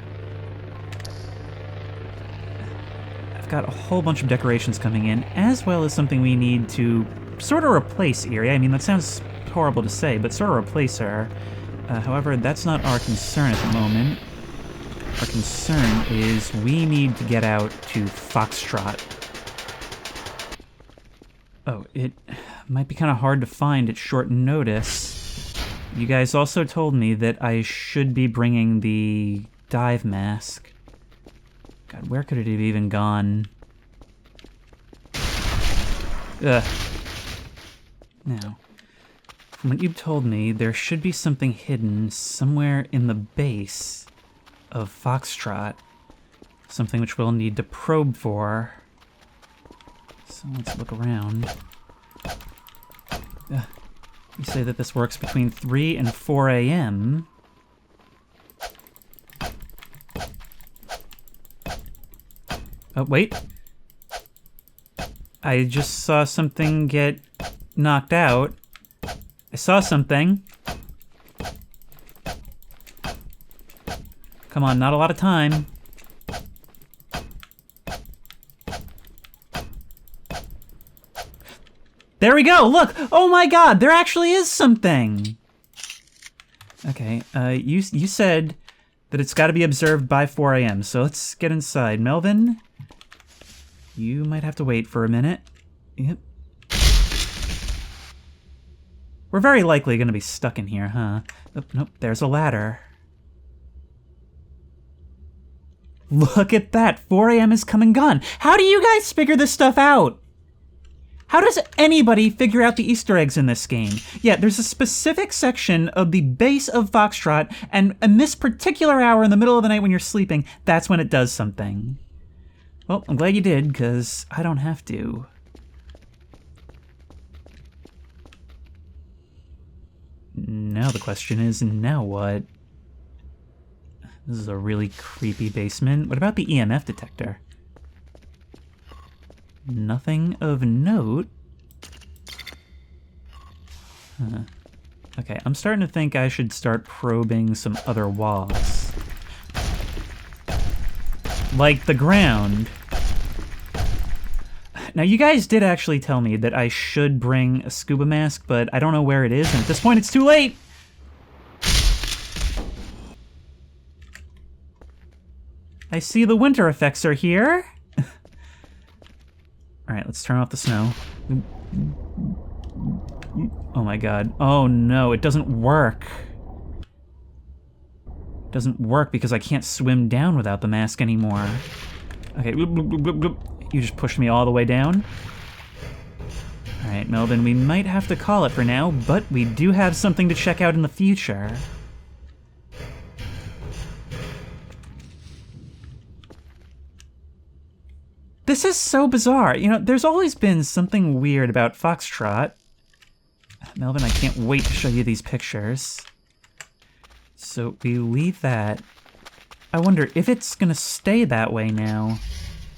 I've got a whole bunch of decorations coming in, as well as something we need to sort of replace Eerie. I mean, that sounds horrible to say, but sort of replace her. However, that's not our concern at the moment. Our concern is we need to get out to Foxtrot. Oh, it might be kind of hard to find at short notice. You guys also told me that I should be bringing the dive mask. God, where could it have even gone? Ugh. Now, from what you've told me, there should be something hidden somewhere in the base of Foxtrot. Something which we'll need to probe for. So let's look around. You say that this works between 3 and 4 a.m. Oh, wait. I just saw something get knocked out. I saw something. Come on, not a lot of time. There we go, look! Oh my god, there actually is something! Okay, you said that it's gotta be observed by 4 a.m., so let's get inside. Melvin, you might have to wait for a minute. Yep. We're very likely gonna be stuck in here, huh? Oh, nope, there's a ladder. Look at that, 4 a.m. is come and gone. How do you guys figure this stuff out? How does anybody figure out the Easter eggs in this game? Yeah, there's a specific section of the base of Foxtrot, and in this particular hour in the middle of the night when you're sleeping, that's when it does something. Well, I'm glad you did, because I don't have to. Now the question is, now what? This is a really creepy basement. What about the EMF detector? Nothing of note. Huh. Okay, I'm starting to think I should start probing some other walls. Like the ground. Now, you guys did actually tell me that I should bring a scuba mask, but I don't know where it is, and at this point it's too late! I see the winter effects are here. Alright, let's turn off the snow. Oh my god. Oh no, it doesn't work. It doesn't work because I can't swim down without the mask anymore. Okay, you just pushed me all the way down. Alright, Melvin, we might have to call it for now, but we do have something to check out in the future. This is so bizarre. You know, there's always been something weird about Foxtrot. Melvin, I can't wait to show you these pictures. So we leave that. I wonder if it's gonna stay that way now,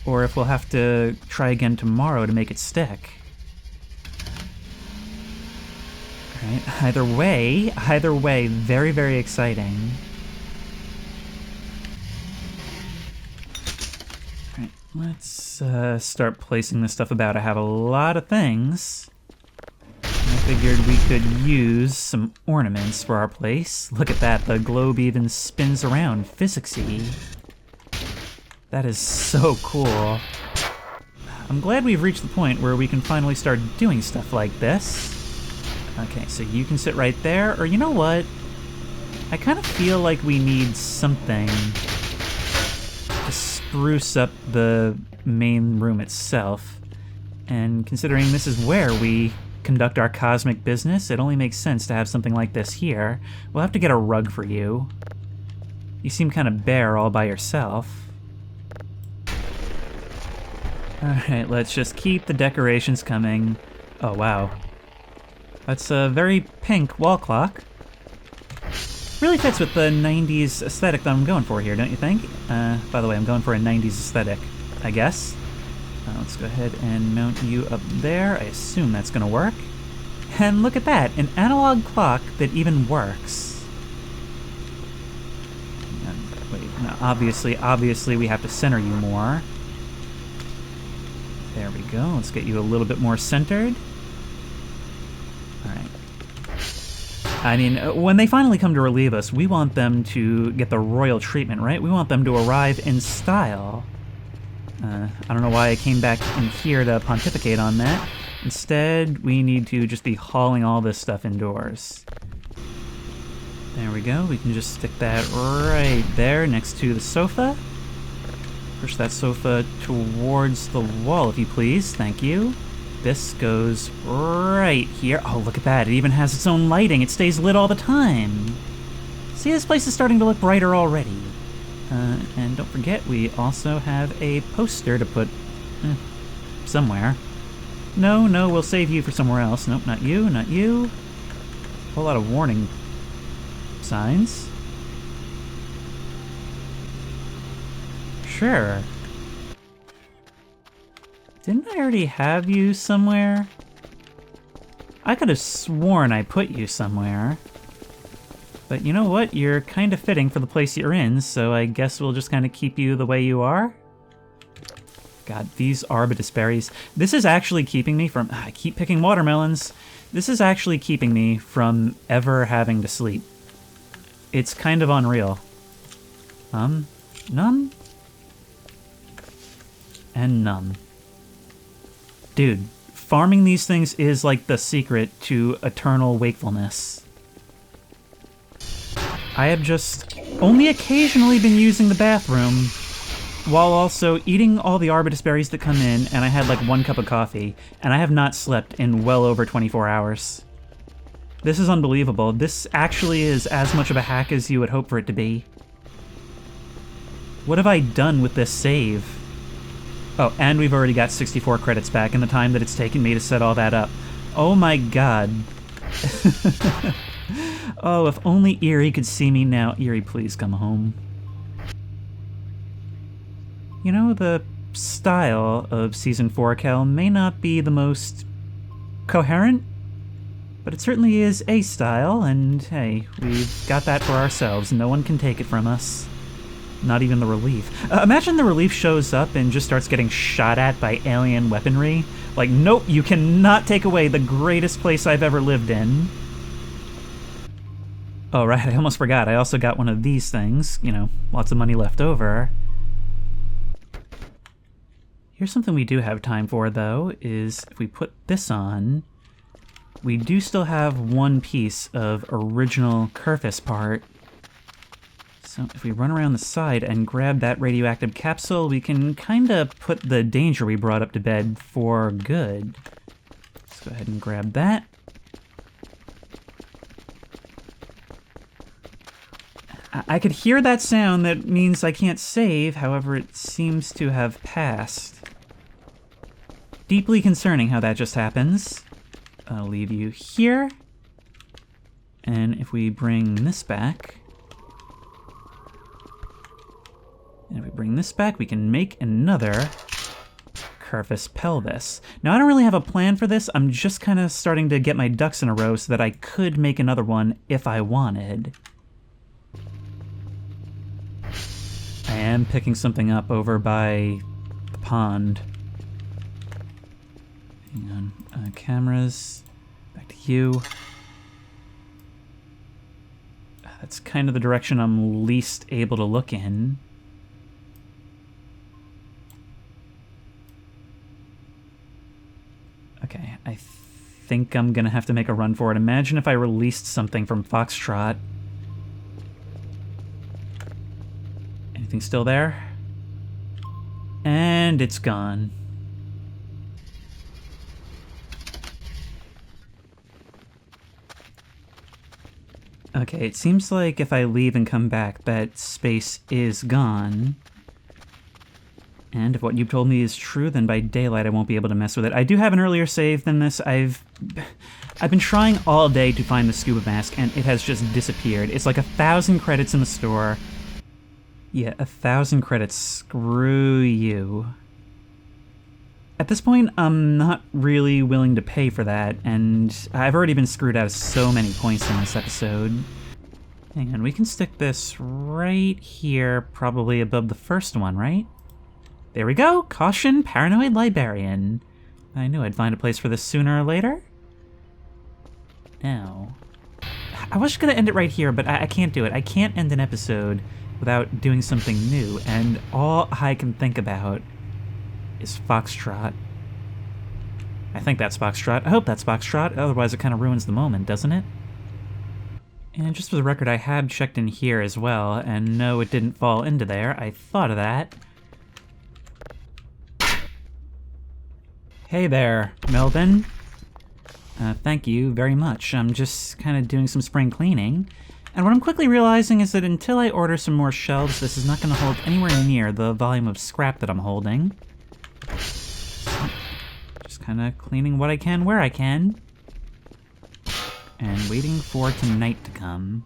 or if we'll have to try again tomorrow to make it stick. All right, either way, very, very exciting. Let's start placing this stuff about. I have a lot of things. I figured we could use some ornaments for our place. Look at that, the globe even spins around, physicsy. That is so cool. I'm glad we've reached the point where we can finally start doing stuff like this. Okay, so you can sit right there, or you know what? I kind of feel like we need something to spruce up the main room itself. And considering this is where we conduct our cosmic business, it only makes sense to have something like this here. We'll have to get a rug for you. You seem kind of bare all by yourself. Alright, let's just keep the decorations coming. Oh, wow. That's a very pink wall clock. Really fits with the 90s aesthetic that I'm going for here, don't you think? By the way, I'm going for a 90s aesthetic, I guess. Let's go ahead and mount you up there. I assume that's gonna work. And look at that, an analog clock that even works. And, wait, no, obviously we have to center you more. There we go, let's get you a little bit more centered. Alright. I mean, when they finally come to relieve us, we want them to get the royal treatment, right? We want them to arrive in style. I don't know why I came back in here to pontificate on that. Instead, we need to just be hauling all this stuff indoors. There we go. We can just stick that right there next to the sofa. Push that sofa towards the wall, if you please. Thank you. This goes right here. Oh, look at that. It even has its own lighting. It stays lit all the time. See, this place is starting to look brighter already. And don't forget, we also have a poster to put somewhere. No, we'll save you for somewhere else. Nope, not you, not you. A whole lot of warning signs. Sure. Didn't I already have you somewhere? I could have sworn I put you somewhere. But you know what? You're kind of fitting for the place you're in, so I guess we'll just kind of keep you the way you are. God, these arbutus berries. This is actually keeping me from... I keep picking watermelons. This is actually keeping me from ever having to sleep. It's kind of unreal. None? And none. Dude, farming these things is like the secret to eternal wakefulness. I have just only occasionally been using the bathroom while also eating all the arbutus berries that come in, and I had like 1 cup of coffee, and I have not slept in well over 24 hours. This is unbelievable. This actually is as much of a hack as you would hope for it to be. What have I done with this save? Oh, and we've already got 64 credits back in the time that it's taken me to set all that up. Oh my god. Oh, if only Eerie could see me now. Eerie, please come home. You know, the style of Season 4, Cal, may not be the most coherent, but it certainly is a style, and hey, we've got that for ourselves. No one can take it from us. Not even the Relief. Imagine the Relief shows up and just starts getting shot at by alien weaponry. Like, nope, you cannot take away the greatest place I've ever lived in. Oh, right, I almost forgot. I also got one of these things. You know, lots of money left over. Here's something we do have time for, though, is if we put this on, we do still have 1 piece of original Kerfus part. So if we run around the side and grab that radioactive capsule, we can kind of put the danger we brought up to bed for good. Let's go ahead and grab that. I could hear that sound. That means I can't save, however it seems to have passed. Deeply concerning how that just happens. I'll leave you here. And if we bring this back... And if we bring this back, we can make another Kerfus pelvis. Now, I don't really have a plan for this. I'm just kind of starting to get my ducks in a row so that I could make another one if I wanted. I am picking something up over by the pond. Hang on. Cameras. Back to you. That's kind of the direction I'm least able to look in. Okay, I think I'm gonna have to make a run for it. Imagine if I released something from Foxtrot. Anything still there? And it's gone. Okay, it seems like if I leave and come back, that space is gone. And if what you've told me is true, then by daylight I won't be able to mess with it. I do have an earlier save than this. I've been trying all day to find the scuba mask, and it has just disappeared. It's like 1,000 credits in the store. Yeah, 1,000 credits. Screw you. At this point, I'm not really willing to pay for that, and I've already been screwed out of so many points in this episode. Hang on, we can stick this right here, probably above the first one, right? There we go! Caution, Paranoid Librarian. I knew I'd find a place for this sooner or later. Now... I was gonna end it right here, but I can't do it. I can't end an episode without doing something new, and all I can think about is Foxtrot. I think that's Foxtrot. I hope that's Foxtrot, otherwise it kind of ruins the moment, doesn't it? And just for the record, I had checked in here as well, and no, it didn't fall into there. I thought of that. Hey there, Melvin. Thank you very much. I'm just kind of doing some spring cleaning. And what I'm quickly realizing is that until I order some more shelves, this is not going to hold anywhere near the volume of scrap that I'm holding. So, just kind of cleaning what I can where I can. And waiting for tonight to come.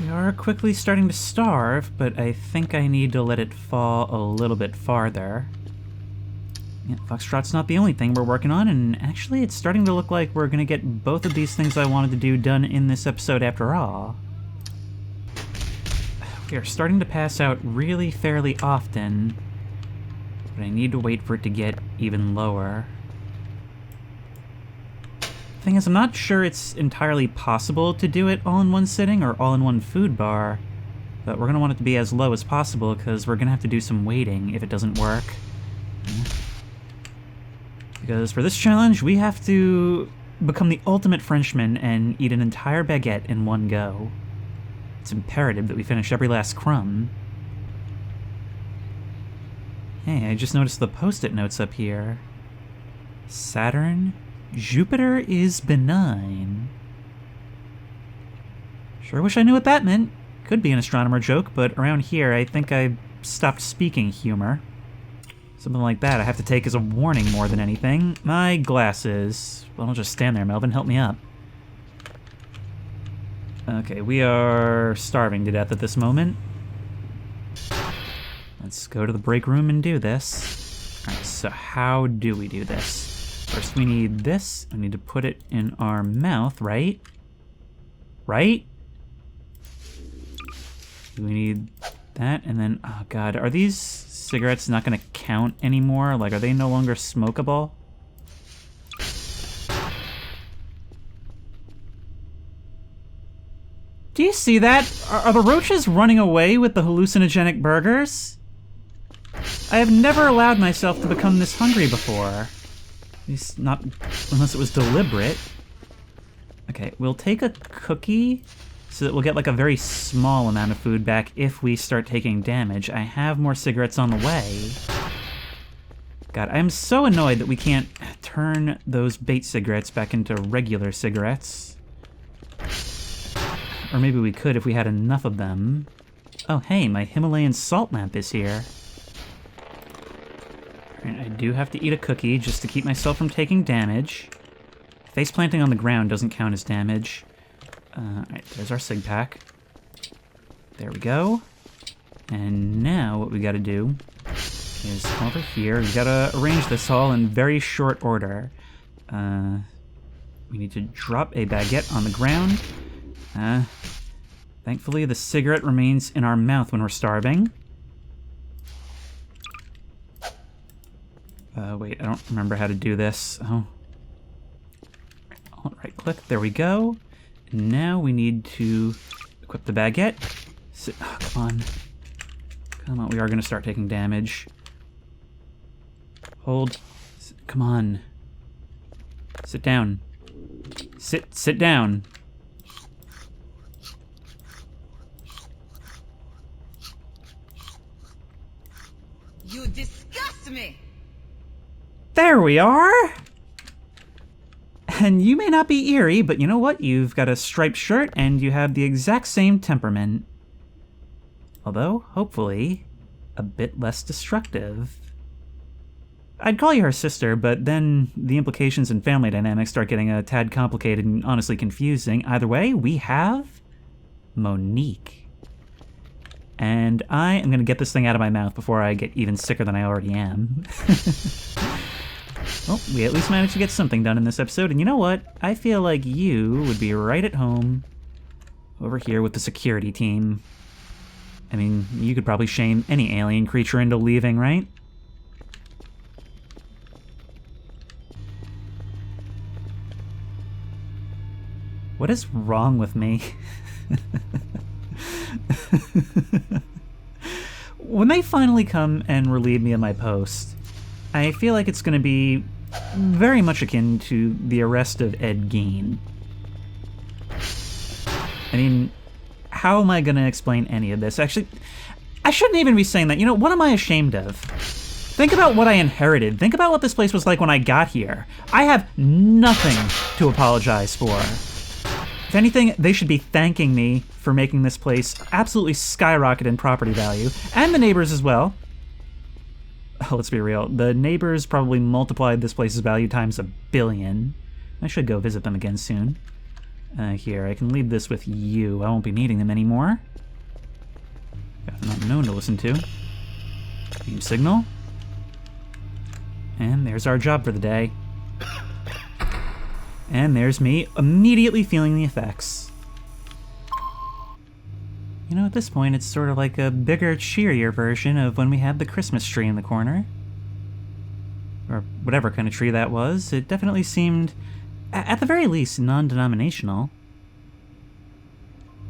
We are quickly starting to starve, but I think I need to let it fall a little bit farther. Yeah, Foxtrot's not the only thing we're working on, and actually it's starting to look like we're gonna get both of these things I wanted to do done in this episode after all. We are starting to pass out really fairly often, but I need to wait for it to get even lower. Thing is, I'm not sure it's entirely possible to do it all in one sitting or all in one food bar, but we're gonna want it to be as low as possible because we're gonna have to do some waiting if it doesn't work. Because for this challenge, we have to become the ultimate Frenchman and eat an entire baguette in one go. It's imperative that we finish every last crumb. Hey, I just noticed the post-it notes up here. Saturn, Jupiter is benign. Sure wish I knew what that meant. Could be an astronomer joke, but around here I think I stopped speaking humor. Something like that I have to take as a warning more than anything. My glasses. Well, don't just stand there, Melvin. Help me up. Okay, we are starving to death at this moment. Let's go to the break room and do this. Alright, so how do we do this? First we need this. I need to put it in our mouth, right? Right? We need that, and then, oh god, are these cigarettes not gonna count anymore? Like, are they no longer smokable? Do you see that? Are the roaches running away with the hallucinogenic burgers? I have never allowed myself to become this hungry before. At least not unless it was deliberate. Okay, we'll take a cookie so that we'll get like a very small amount of food back if we start taking damage. I have more cigarettes on the way. God, I'm so annoyed that we can't turn those bait cigarettes back into regular cigarettes. Or maybe we could if we had enough of them. Oh hey, my Himalayan salt lamp is here. Alright, I do have to eat a cookie just to keep myself from taking damage. Face planting on the ground doesn't count as damage. Alright, there's our sig pack. There we go. And now what we gotta do is come over here. We gotta arrange this all in very short order. We need to drop a baguette on the ground. Thankfully the cigarette remains in our mouth when we're starving. Wait, I don't remember how to do this. Oh. Right click, there we go. Now we need to equip the baguette. Sit, oh, come on. Come on, we are gonna start taking damage. Hold, come on. Sit down. Sit down. You disgust me! There we are! And you may not be Eerie, but you know what? You've got a striped shirt and you have the exact same temperament. Although, hopefully, a bit less destructive. I'd call you her sister, but then the implications in family dynamics start getting a tad complicated and honestly confusing. Either way, we have Monique. And I am gonna get this thing out of my mouth before I get even sicker than I already am. Well, we at least managed to get something done in this episode, and you know what? I feel like you would be right at home over here with the security team. I mean, you could probably shame any alien creature into leaving, right? What is wrong with me? When they finally come and relieve me of my post, I feel like it's going to be very much akin to the arrest of Ed Gein. I mean, how am I going to explain any of this? Actually, I shouldn't even be saying that. You know, what am I ashamed of? Think about what I inherited. Think about what this place was like when I got here. I have nothing to apologize for. If anything, they should be thanking me for making this place absolutely skyrocket in property value, and the neighbors as well. Oh, let's be real. The neighbors probably multiplied this place's value times 1 billion. I should go visit them again soon. Here, I can leave this with you. I won't be needing them anymore. Got an unknown to listen to. Beam signal. And there's our job for the day. And there's me immediately feeling the effects. You know, at this point, it's sort of like a bigger, cheerier version of when we had the Christmas tree in the corner. Or whatever kind of tree that was. It definitely seemed, at the very least, non-denominational.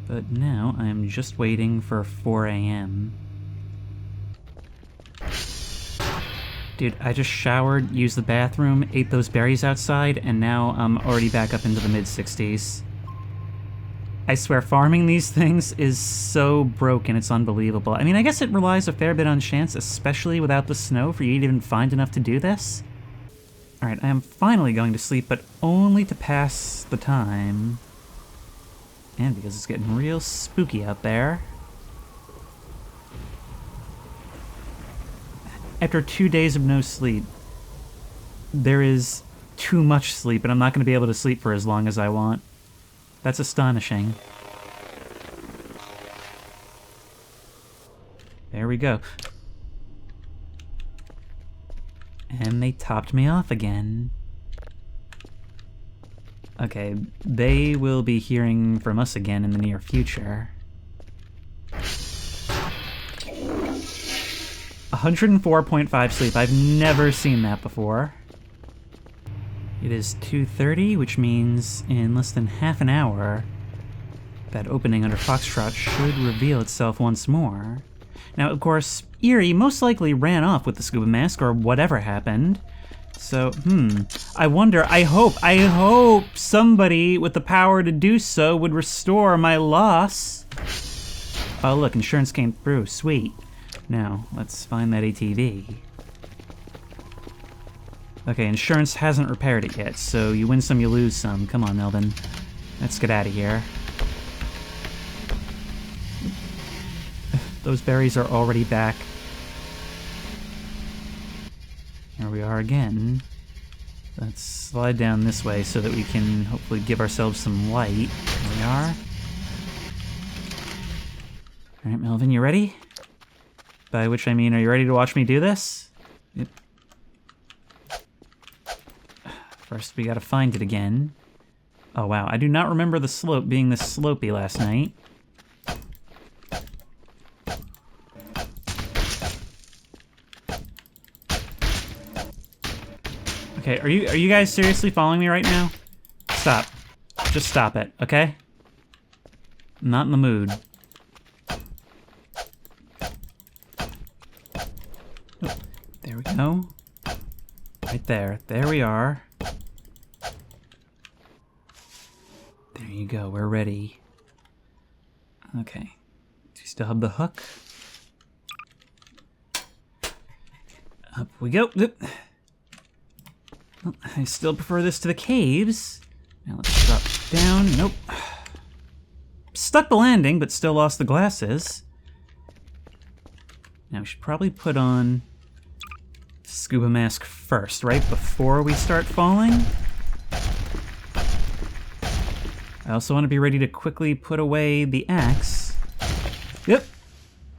But now I'm just waiting for 4 a.m. Dude, I just showered, used the bathroom, ate those berries outside, and now I'm already back up into the mid-60s. I swear, farming these things is so broken, it's unbelievable. I mean, I guess it relies a fair bit on chance, especially without the snow, for you to even find enough to do this. Alright, I am finally going to sleep, but only to pass the time. And because it's getting real spooky out there. After 2 days of no sleep, there is too much sleep, and I'm not going to be able to sleep for as long as I want. That's astonishing. There we go. And they topped me off again. Okay, they will be hearing from us again in the near future. 104.5 sleep. I've never seen that before. It is 2:30, which means in less than half an hour, that opening under Foxtrot should reveal itself once more. Now, of course, Eerie most likely ran off with the scuba mask or whatever happened. So, I wonder, I hope somebody with the power to do so would restore my loss. Oh, look, insurance came through. Sweet. Now, let's find that ATV. Okay, insurance hasn't repaired it yet, so you win some, you lose some. Come on, Melvin. Let's get out of here. Those berries are already back. Here we are again. Let's slide down this way so that we can hopefully give ourselves some light. Here we are. Alright, Melvin, you ready? By which I mean, are you ready to watch me do this? Yep. First, we gotta find it again. Oh wow, I do not remember the slope being this slopey last night. Okay, are you guys seriously following me right now? Stop. Just stop it, okay? I'm not in the mood. Oh, there we go. Right there. There we are. There you go, we're ready. Okay. Do we still have the hook? Up we go. Well, I still prefer this to the caves. Now let's drop down. Nope. Stuck the landing, but still lost the glasses. Now we should probably put on scuba mask first, right? Before we start falling. I also want to be ready to quickly put away the axe. Yep.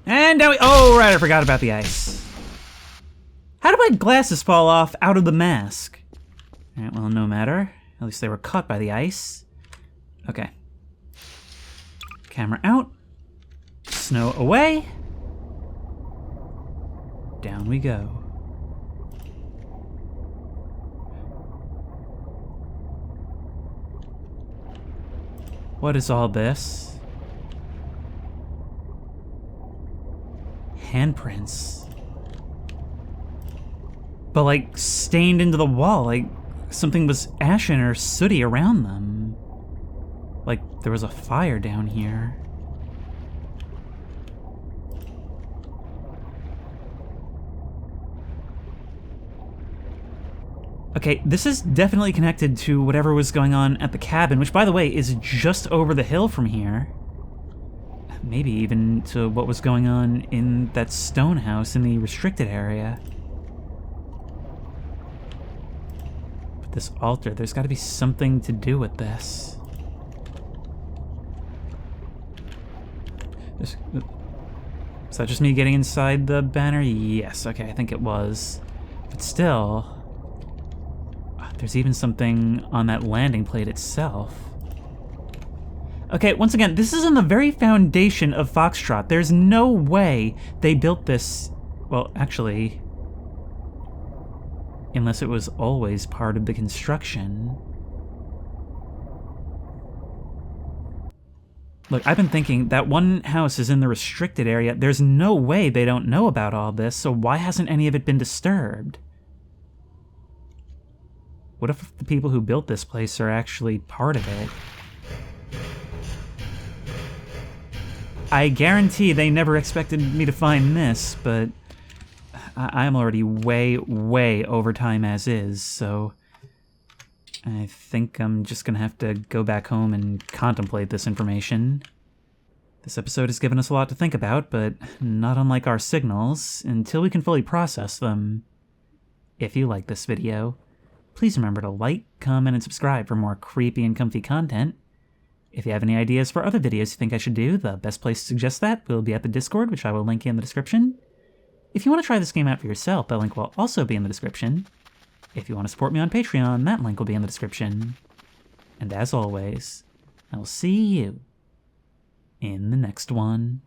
And now we... Oh, right, I forgot about the ice. How did my glasses fall off out of the mask? Alright, well, no matter. At least they were caught by the ice. Okay. Camera out. Snow away. Down we go. What is all this? Handprints. But like stained into the wall, like something was ashen or sooty around them. Like there was a fire down here. Okay, this is definitely connected to whatever was going on at the cabin, which, by the way, is just over the hill from here. Maybe even to what was going on in that stone house in the restricted area. But this altar, there's got to be something to do with this. Was that just me getting inside the banner? Yes, okay, I think it was. But still, there's even something on that landing plate itself. Okay, once again, this is on the very foundation of Foxtrot. There's no way they built this, well, actually, unless it was always part of the construction. Look, I've been thinking that one house is in the restricted area. There's no way they don't know about all this, so why hasn't any of it been disturbed? What if the people who built this place are actually part of it? I guarantee they never expected me to find this, but I'm already way over time as is, so I think I'm just gonna have to go back home and contemplate this information. This episode has given us a lot to think about, but not unlike our signals, until we can fully process them. If you like this video, please remember to like, comment, and subscribe for more creepy and comfy content. If you have any ideas for other videos you think I should do, the best place to suggest that will be at the Discord, which I will link in the description. If you want to try this game out for yourself, the link will also be in the description. If you want to support me on Patreon, that link will be in the description. And as always, I will see you in the next one.